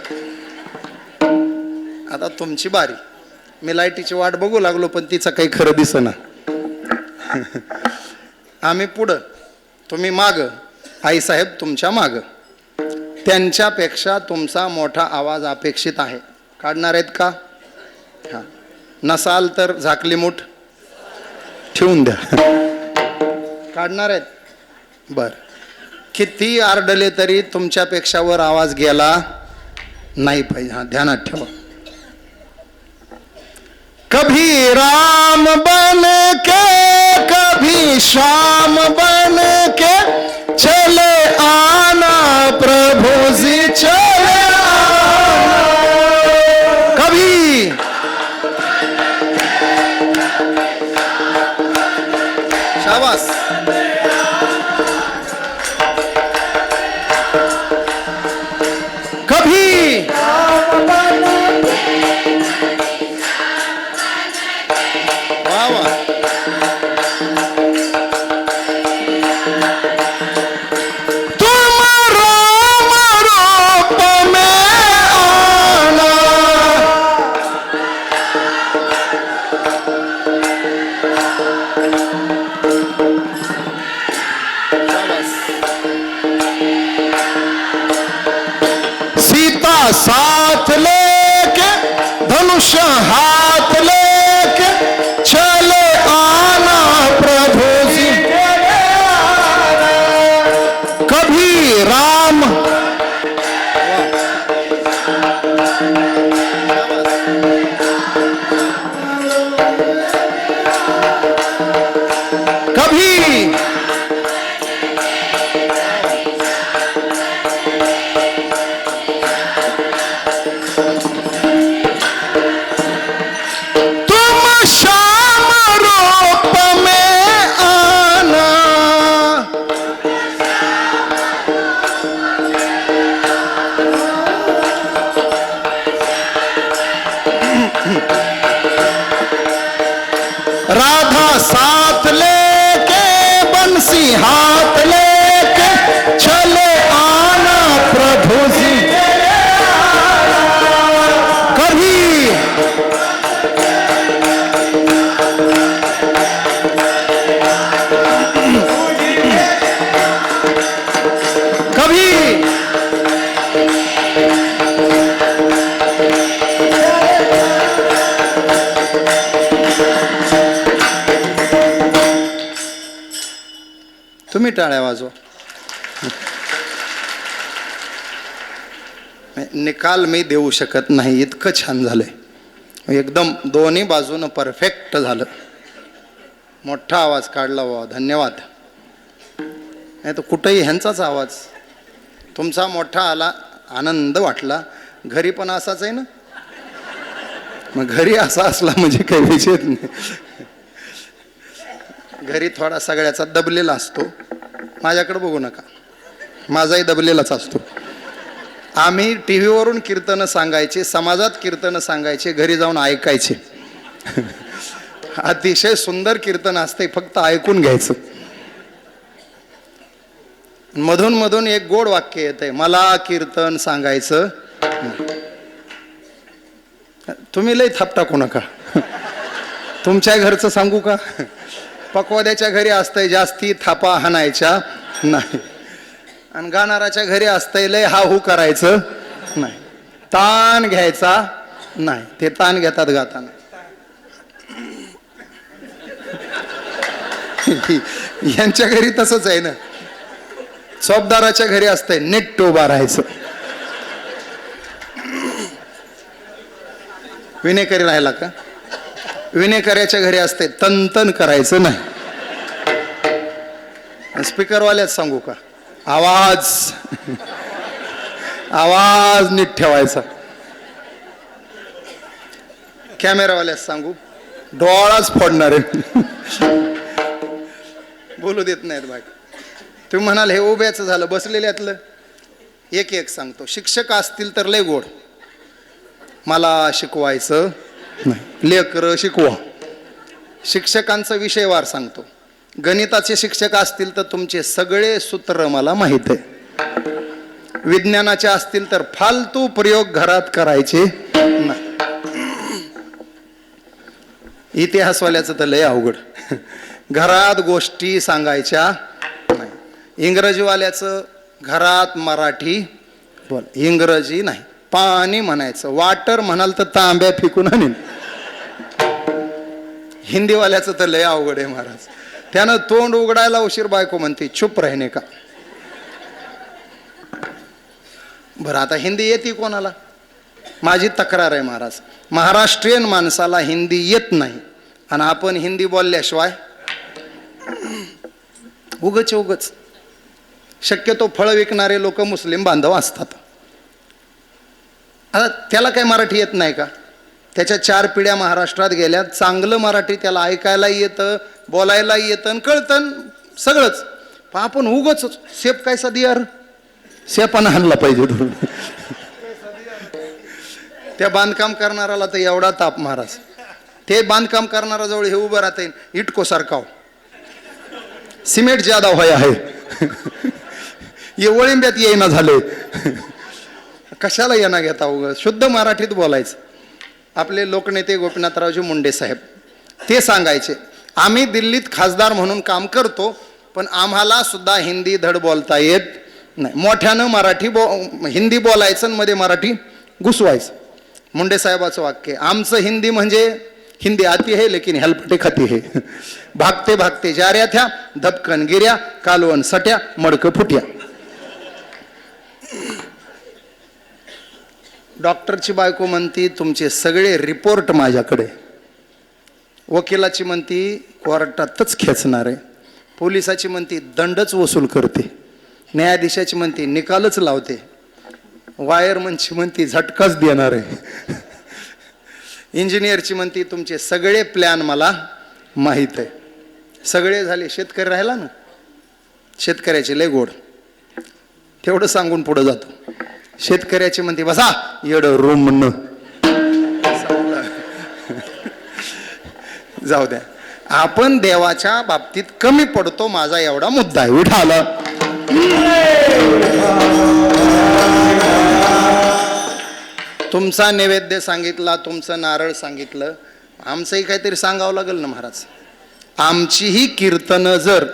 आता तुमची बारी. मी लाईटीची वाट बघू लागलो पण तिचं काही खरं दिसेना. आम्ही पुढं, तुम्ही माग. आईसाहेब तुमच्या माग. त्यांच्यापेक्षा तुमचा मोठा आवाज अपेक्षित आहे. काढणार आहेत का? हा. नसाल तर झाकली मूठ ठेवून द्या. काढणार आहेत? बर. किती आरडले तरी तुमच्यापेक्षा वर आवाज गेला नाही पाहिजे. हा, ध्यानात ठेवा. कभी राम बन के कभी श्याम बन के चले आना प्रभु जी चले आना. कभी शाबास. कभी वाह वाह. तुम राम रूप में आना. सीता साथ लेके धनुष हाथ लेके चले आना प्रभु जी. कभी राम कभी तुम श्याम रूप में आना. राधा साथ लेके बंसी हाथ लेके चले आना प्रभु जी. कभी कभी तुम्ही टाळ्या वाजवा. निकाल मी देऊ शकत नाही, इतकं छान झालंय. एकदम दोन्ही बाजूनं परफेक्ट झालं. मोठा आवाज काढला बाबा, धन्यवाद. नाही तर कुठंही ह्यांचाच आवाज. तुमचा मोठा आला, आनंद वाटला. घरी पण असाच आहे ना. मग घरी असा असला म्हणजे काही विषयच नाही. घरी थोडा सगळ्याचा दबलेला असतो. माझ्याकडे बघू नका, माझाही दबलेलाच असतो. आम्ही टी व्हीवरून कीर्तनं सांगायचे, समाजात कीर्तनं सांगायचे, घरी जाऊन ऐकायचे. अतिशय सुंदर कीर्तन असते, फक्त ऐकून घ्यायचं. मधून मधून एक गोड वाक्य येतंय, मला कीर्तन सांगायचं. तुम्ही लय थाप टाकू नका. तुमच्या घरचं सांगू का? पकवाद्याच्या घरी असतंय जास्ती थापा हाणायच्या नाही, आणि गाणाराच्या घरी असतंय लय हा हू करायचं नाही, ताण घ्यायचा नाही. ते ताण घेतात गाताना. यांच्या घरी तसंच आहे ना. चौबदाराच्या घरी असतंय नीट उभा राहायचं. विनेकरी राहिला का? विनेकऱ्याच्या घरी असते तन करायचं नाही. स्पीकरवाल्याच सांगू का? आवाज आवाज नीट ठेवायचा. कॅमेरावाल्याच सांगू, डोळाच फोडणार आहे. बोलू देत नाहीत बाय. तुम्ही म्हणाल हे उभ्याचं झालं, बसलेल्यातलं एक एक सांगतो. शिक्षक असतील तर लय गोड, मला शिकवायचं नाही, लेकरं शिकवा. शिक्षकांचा विषयवार सांगतो. गणिताचे शिक्षक असतील तर तुमचे सगळे सूत्र मला माहित आहे. विज्ञानाच्या असतील तर फालतू प्रयोग घरात करायचे नाही. इतिहासवाल्याचं तर लय अवघड. घरात गोष्टी सांगायच्या नाही. इंग्रजीवाल्याचं घरात मराठी बोल, इंग्रजी नाही. पाणी म्हणायचं, वाटर म्हणाल तर तांब्या फेकून आणीन. हिंदीवाल्याचं तर लय अवघड आहे महाराज. त्यानं तोंड उघडायला उशीर बायको म्हणते चुप राहणे का. बरं आता हिंदी येते कोणाला. माझी तक्रार आहे महाराज, महाराष्ट्रीयन माणसाला हिंदी येत नाही आणि आपण हिंदी बोलल्याशिवाय उगच शक्यतो फळ विकणारे लोक मुस्लिम बांधव असतात. आता त्याला काय मराठी येत नाही का. त्याच्या 4 पिढ्या महाराष्ट्रात गेल्या, चांगलं मराठी त्याला ऐकायलाही येतं, बोलायलाही येतं, कळतं सगळंच. पण आपण उगच सेप काय साधी यार सेपानं आणला पाहिजे धरून. त्या बांधकाम करणाराला तर एवढा ताप महाराज. ते बांधकाम करणारा जवळ हे उभं राहता येईल इटको सारखा सिमेंट ज्यादा होय आहे. ये वळिंब्यात येईना झाले. कशाला येणं घेता उगं. शुद्ध मराठीत बोलायचं. आपले लोकनेते गोपीनाथरावजी मुंडे साहेब ते सांगायचे, आम्ही दिल्लीत खासदार म्हणून काम करतो पण आम्हाला सुद्धा हिंदी धड बोलता येत नाही. मोठ्यानं हिंदी बोलायचं आणि मध्ये मराठी घुसवायचं. मुंडे साहेबाचं वाक्य, आमचं हिंदी म्हणजे हिंदी आती है लेकिन हेलपटे खाती है. भागते भागते जाऱ्या थ्या, धपकन गिऱ्या, कालवण सट्या, मडकं फुट्या. डॉक्टरची बायको म्हणती तुमचे सगळे रिपोर्ट माझ्याकडे. वकिलाची म्हणती कोर्टातच खेचणार आहे. पोलिसाची म्हणती दंडच वसूल करते. न्यायाधीशाची म्हणती निकालच लावते. वायरमनची म्हणती झटकाच देणार आहे. इंजिनियरची म्हणती तुमचे सगळे प्लॅन मला माहीत आहे. सगळे झाले. शेतकरी राहिला ना, शेतकऱ्याचे लय गोड. तेवढं सांगून पुढे जातो. शेतकऱ्याची म्हणती बसा येड रूम म्हणणं. जाऊ द्या, आपण देवाच्या बाबतीत कमी पडतो. माझा एवढा मुद्दा आहे. विठाला तुमचा नैवेद्य सांगितला, तुमचं नारळ सांगितलं, आमचंही काहीतरी सांगावं लागेल ना महाराज. आमचीही कीर्तनं जर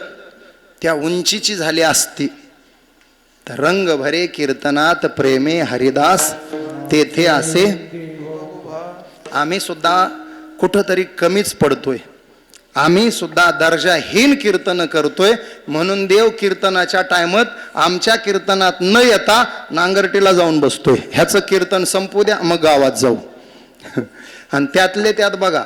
त्या उंचीची झाली असती तर रंग भरे कीर्तनात प्रेमे हरिदास तेथे असे. आम्ही सुद्धा कुठंतरी कमीच पडतोय. आम्ही सुद्धा दर्जाहीन कीर्तन करतोय. म्हणून देव कीर्तनाच्या टायमात आमच्या कीर्तनात न येता नांगरटीला जाऊन बसतोय. ह्याचं कीर्तन संपू द्या मग गावात जाऊ. आणि त्यातले त्यात बघा,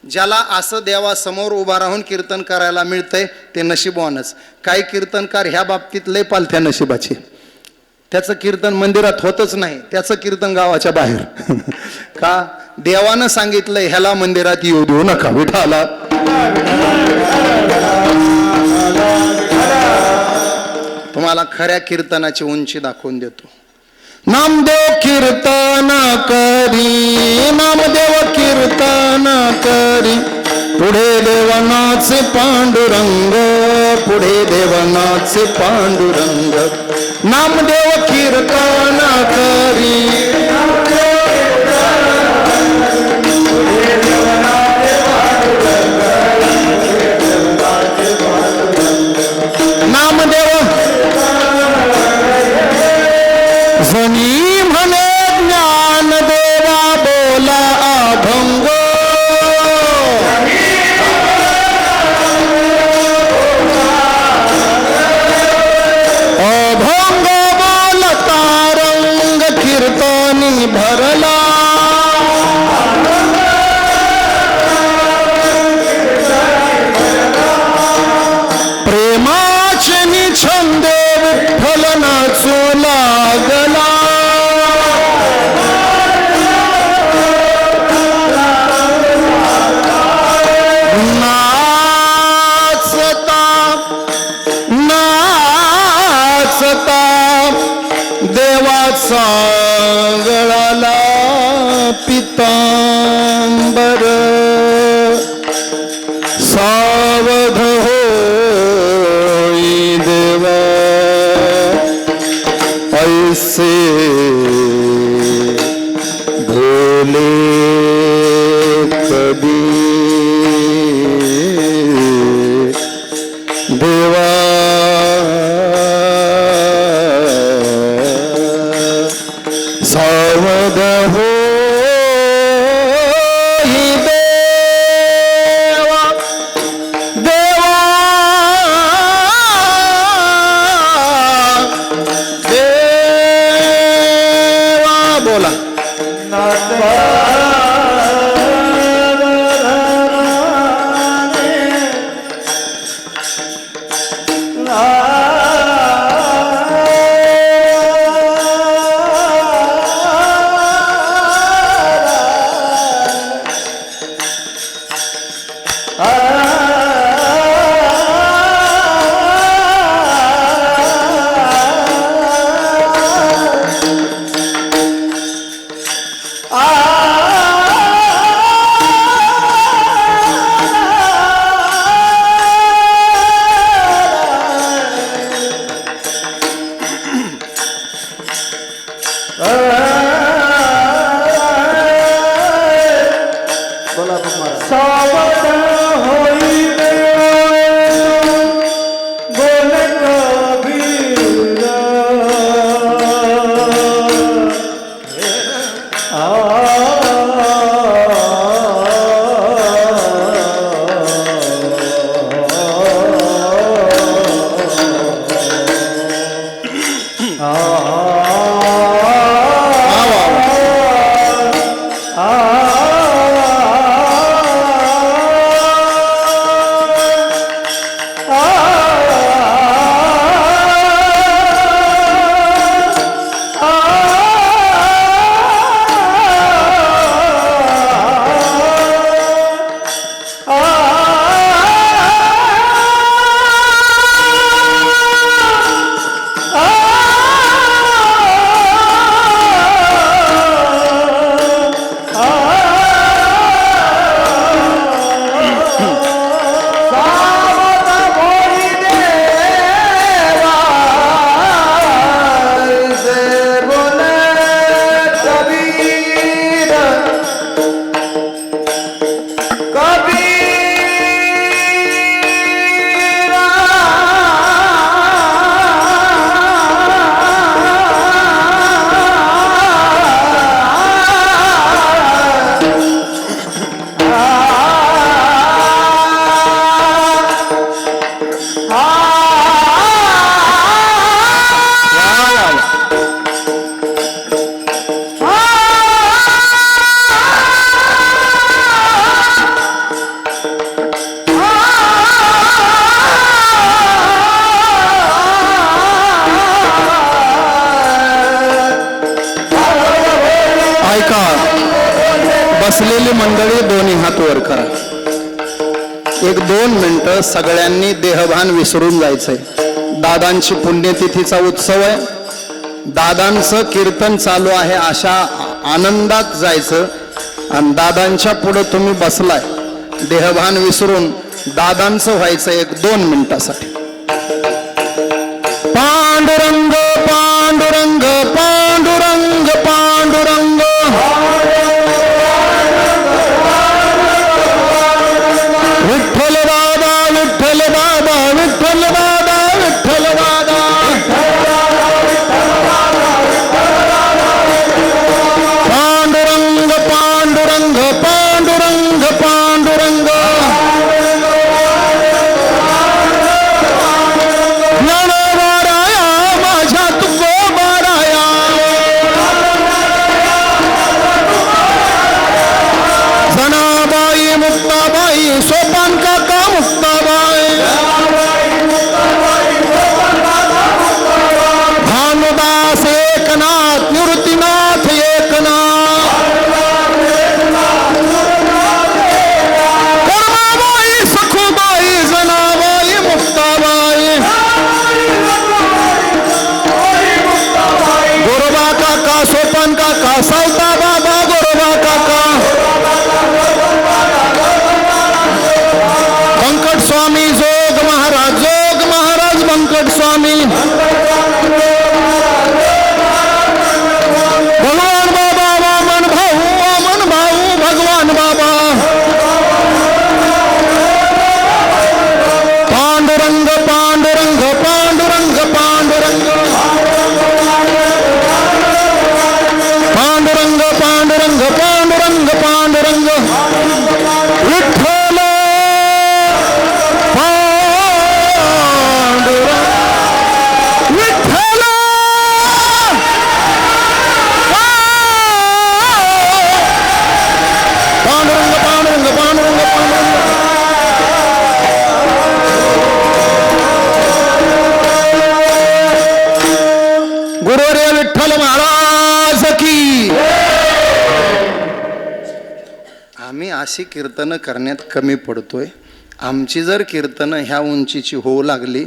ज्याला असं देवासमोर उभा राहून कीर्तन करायला मिळतंय ते नशीबवानच. काही कीर्तनकार ह्या बाबतीत लय पालथ्या नशिबाचे. त्याचं कीर्तन मंदिरात होतच नाही, त्याचं कीर्तन गावाच्या बाहेर. का देवानं सांगितलंय ह्याला मंदिरात येऊ देऊ नका. विठाला तुम्हाला खऱ्या कीर्तनाची उंची दाखवून देतो. नामदेव कीर्तन करी, नामदेव कीर्तन करी, पुढे देवनाचे पांडुरंग, पुढे देवनाचे पांडुरंग. नामदेव कीर्तन करी, नामदेव जनी म्हणे ज्ञान देवा बोला अभंग, अभंग बोलता रंग कीर्तनी भरला. प्रेमाचे निछंदे विठ्ठल नाचू लागला. बोले कधी देवा सावध हो देवा देवा देवा बोला बसलेली मंडळी दोन्ही हात वर करा. 1-2 मिनिटं सगळ्यांनी देहभान विसरून जायचंय. दादांची पुण्यतिथीचा उत्सव आहे. दादांचं कीर्तन चालू आहे अशा आनंदात जायचं. आणि दादांच्या पुढे तुम्ही बसलाय देहभान विसरून दादांचं व्हायचं 1-2 मिनिटासाठी. पांडुरंग पांडुरंग पांडुरंग पांडुरंग विठ्ठल दादा विठ्ठल दादा विठ्ठल दादा विठ्ठल दादा पांडुरंग पांडुरंग पांडुरंग पांडुरंग आम्ही अशी कीर्तनं करण्यात कमी पडतोय. आमची जर कीर्तनं ह्या उंचीची होऊ लागली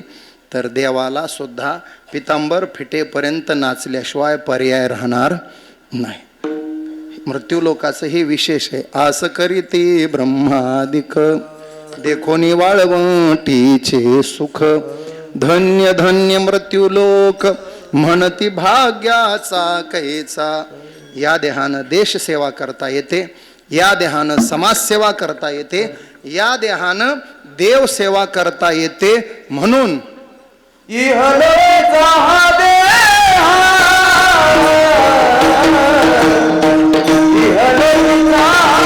तर देवाला सुद्धा पितांबर फिटेपर्यंत नाचल्याशिवाय पर्याय राहणार नाही. मृत्यूलोकाचं हे विशेष आहे. आस करीती ब्रह्मादिक देखोनी वाळवटीचे सुख, धन्य धन्य मृत्यूलोक म्हणती भाग्याचा कैचा. या देहानं देशसेवा करता येते, या देहानं समाजसेवा करता येते, या देहानं देवसेवा करता येते. म्हणून इहलोचा हा देहा, इहलोचा हा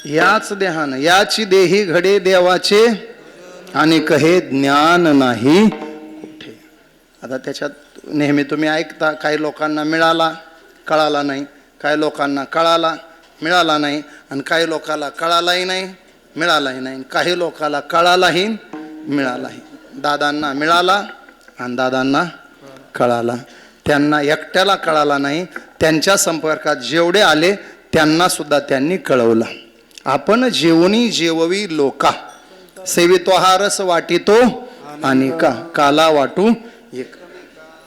याच देहानं याची देही घडे देवाचे आणि कहे ज्ञान नाही कुठे. आता त्याच्यात नेहमी तुम्ही ऐकता, काही लोकांना मिळाला कळाला नाही, काही लोकांना कळाला मिळाला नाही, आणि काही लोकांना कळालाही नाही मिळालाही नाही, काही लोकांना कळालाही मिळालाही. दादांना मिळाला आणि दादांना कळाला. त्यांना एकट्याला कळाला नाही, त्यांच्या संपर्कात जेवढे आले त्यांना सुद्धा त्यांनी कळवलं. आपण जेवणी जेववी लोका, सेवितो हा रस वाटितो आणि काला वाटू एक.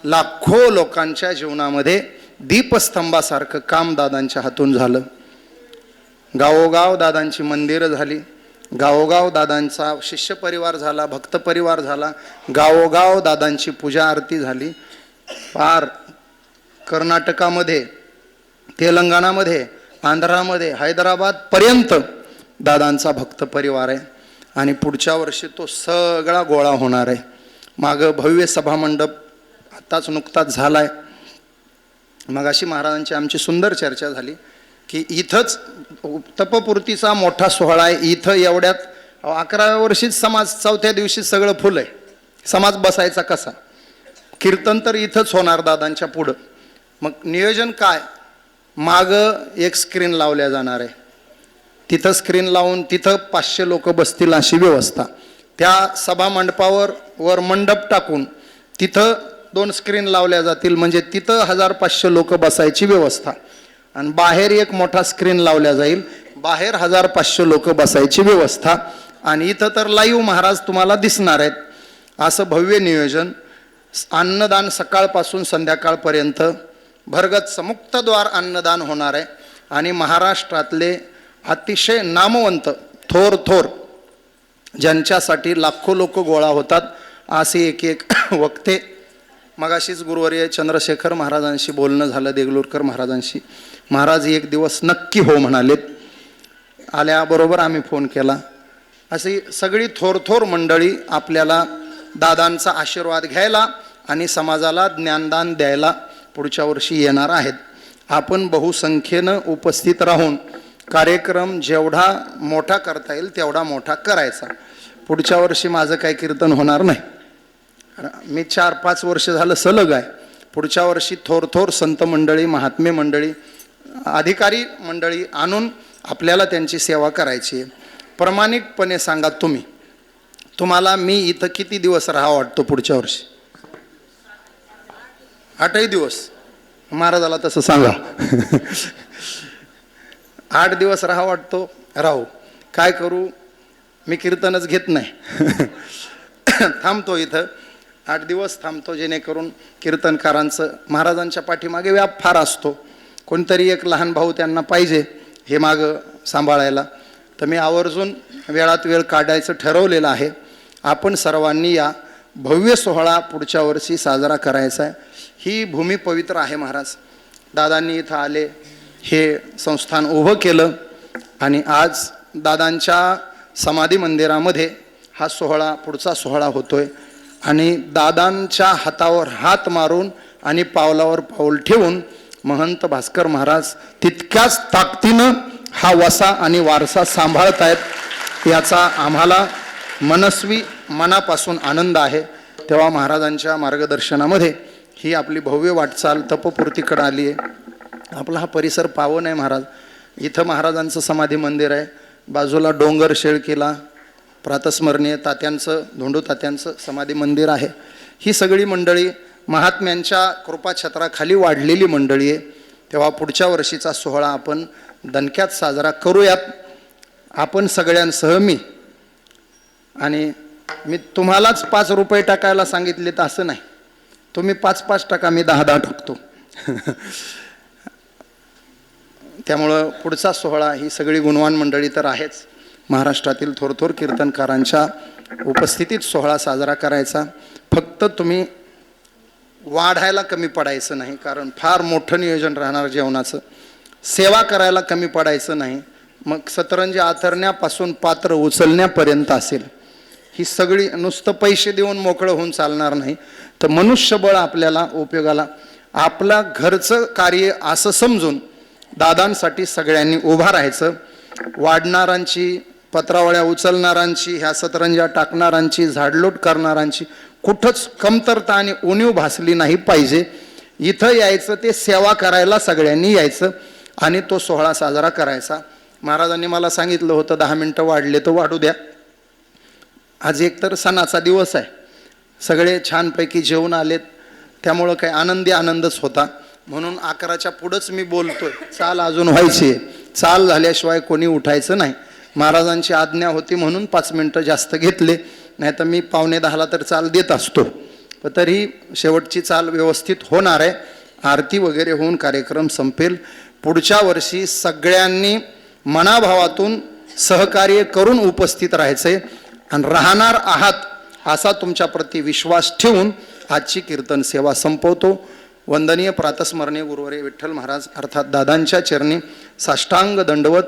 लाखो लोकांच्या जीवनामध्ये दीपस्तंभासारखं काम दादांच्या हातून झालं. गावोगाव दादांची मंदिरं झाली, गावोगाव दादांचा शिष्य परिवार झाला, भक्त परिवार झाला, गावोगाव दादांची पूजा आरती झाली. पार कर्नाटकामध्ये, तेलंगणामध्ये, आंध्रामध्ये, हैदराबाद पर्यंत दादांचा भक्त परिवार आहे. आणि पुढच्या वर्षी तो सगळा गोळा होणार आहे. मागं भव्य सभामंडप आत्ताच नुकताच झाला आहे. मग अशी महाराजांची आमची सुंदर चर्चा झाली की इथंच तपपूर्तीचा मोठा सोहळा आहे. इथं एवढ्यात 11व्या वर्षीच समाज, 4थ्या दिवशी सगळं फुल आहे. समाज बसायचा कसा? कीर्तन तर इथंच होणार दादांच्या पुढं. मग नियोजन काय? मागं एक स्क्रीन लावल्या जाणार आहे, तिथं स्क्रीन लावून तिथं 500 लोक बसतील अशी व्यवस्था. त्या सभा मंडपावर वर मंडप टाकून तिथं 2 स्क्रीन लावल्या जातील, म्हणजे तिथं 1500 लोक बसायची व्यवस्था. आणि बाहेर एक मोठा स्क्रीन लावल्या जाईल, बाहेर 1500 लोक बसायची व्यवस्था. आणि इथं तर लाईव्ह महाराज तुम्हाला दिसणार आहेत. असं भव्य नियोजन. अन्नदान सकाळपासून संध्याकाळपर्यंत भरगच्च मुक्तद्वार अन्नदान होणार आहे. आणि महाराष्ट्रातले अतिशय नामवंत थोर ज्यांच्यासाठी लाखो लोक गोळा होतात, असे एक एक वक्ते. मगाशीच गुरुवर्य चंद्रशेखर महाराजांशी बोलणं झालं, देगलूरकर महाराजांशी. महाराज एक दिवस नक्की हो म्हणालेत. आल्याबरोबर आम्ही फोन केला. अशी सगळी थोर मंडळी आपल्याला दादांचा आशीर्वाद घ्यायला आणि समाजाला ज्ञानदान द्यायला पुढच्या वर्षी येणार आहेत. आपण बहुसंख्येनं उपस्थित राहून कार्यक्रम जेवढा मोठा करता येईल तेवढा मोठा करायचा. पुढच्या वर्षी माझं काही कीर्तन होणार नाही. मी 4-5 वर्ष झालं सलग आहे. पुढच्या वर्षी थोर संत मंडळी, महात्मे मंडळी, अधिकारी मंडळी आणून आपल्याला त्यांची सेवा करायची आहे. प्रामाणिकपणे सांगा तुम्हाला मी इथं किती दिवस राहा वाटतो पुढच्या वर्षी? 8 दिवस. महाराजाला तसं सांगा. 8 दिवस राहा वाटतो, राहू. काय करू, मी कीर्तनच घेत नाही. थांबतो इथं 8 दिवस थांबतो, जेणेकरून कीर्तनकारांचं महाराजांच्या पाठीमागे व्याप फार असतो. कोणतरी एक लहान भाऊ त्यांना पाहिजे हे मागं सांभाळायला. तर मी आवर्जून वेळात वेळ काढायचं ठरवलेलं आहे. आपण सर्वांनी या भव्य सोहळा पुढच्या वर्षी साजरा करायचा आहे. ही भूमी पवित्र आहे. महाराज दादांनी इथं आले, हे संस्थान उभं केलं आणि आज दादांच्या समाधी मंदिरामध्ये हा सोहळा, पुढचा सोहळा होतोय. आणि दादांच्या हातावर हात मारून आणि पावलावर पाऊल ठेवून महंत भास्कर महाराज तितक्याच ताकदीनं हा वसा आणि वारसा सांभाळतायत. याचा आम्हाला मनस्वी मनापासून आनंद आहे. तेव्हा महाराजांच्या मार्गदर्शनामध्ये ही आपली भव्य वाटचाल तपपूर्तीकडे आली आहे. आपला हा परिसर पावन आहे. महाराज इथं महाराजांचं समाधी मंदिर आहे, बाजूला डोंगर शेळकीला प्रातस्मरणीय तात्यांचं, धोंडू तात्यांचं समाधी मंदिर आहे. ही सगळी मंडळी महात्म्यांच्या कृपाछत्राखाली वाढलेली मंडळी आहे. तेव्हा पुढच्या वर्षीचा सोहळा आपण दणक्यात साजरा करूयात. आपण सगळ्यांसह मी तुम्हालाच 5 रुपये टाकायला सांगितले तर असं नाही. तुम्ही 5-5 टाका, मी 10-10 टाकतो. त्यामुळं पुढचा सोहळा ही सगळी गुणवान मंडळी तर आहेच. महाराष्ट्रातील थोर कीर्तनकारांच्या उपस्थितीत सोहळा साजरा करायचा. फक्त तुम्ही वाढायला कमी पडायचं नाही, कारण फार मोठं नियोजन राहणार जेवणाचं. सेवा करायला कमी पडायचं नाही. मग सतरंजी आथरण्यापासून पात्र उचलण्यापर्यंत असेल. ही सगळी नुसतं पैसे देऊन मोकळं होऊन चालणार नाही. तर मनुष्यबळ आपल्याला उपयोगाला, आपला घरचं कार्य असं समजून दादांसाठी सगळ्यांनी उभा राहायचं. वाढणारांची, पत्रावळ्या उचलणारांची, ह्या सतरंजा टाकणारांची, झाडलोट करणारांची कुठंच कमतरता आणि उणीव भासली नाही पाहिजे. इथं यायचं, ते सेवा करायला सगळ्यांनी यायचं आणि तो सोहळा साजरा करायचा. महाराजांनी मला सांगितलं होतं 10 मिनटं वाढले तर वाढू द्या. आज एकतर सणाचा दिवस आहे, सगळे छानपैकी जेवून आलेत, त्यामुळं काही आनंदच होता. म्हणून 11च्या पुढंच मी बोलतोय. चाल अजून व्हायची, चाल झाल्याशिवाय कोणी उठायचं नाही. महाराजांची आज्ञा होती म्हणून 5 मिनटं जास्त घेतले, नाही तर मी 9:45ला तर चाल देत असतो. पण तरी शेवटची चाल व्यवस्थित होणार आहे. आरती वगैरे होऊन कार्यक्रम संपेल. पुढच्या वर्षी सगळ्यांनी मनाभावातून सहकार्य करून उपस्थित राहायचे आणि राहणार आहात असा तुमच्याप्रती विश्वास ठेवून आजची कीर्तन सेवा संपवतो. वंदनीय प्रातस्मरणीय गुरुवर्य विठ्ठल महाराज अर्थात दादांच्या चरणी साष्टांग दंडवत.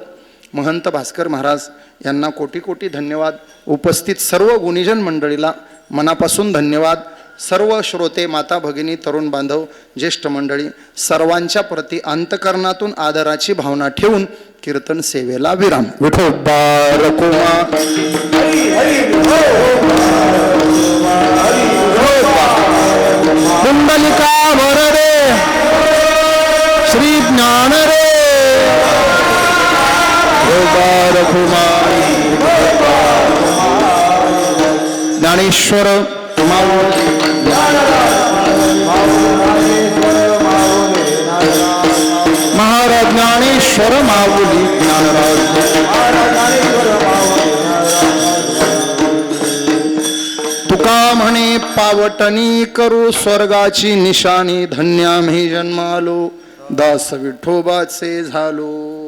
महंत भास्कर महाराज यांना कोटी धन्यवाद. उपस्थित सर्व गुणीजन मंडळीला मनापासून धन्यवाद. सर्व श्रोते, माता भगिनी, तरुण बांधव, ज्येष्ठ मंडळी सर्वांच्या प्रती अंतकरणातून आदराची भावना ठेवून कीर्तन सेवेला विराम. कुंडलिका वरदे श्री ज्ञान रे ज्ञानेश्वर महाराज ज्ञानेश्वर माऊली ज्ञानराज. तुका म्हणे पावटणी करू स्वर्गाची निशाणी, धन्याम्ही जन्मालो दास विठोबाचे झालो.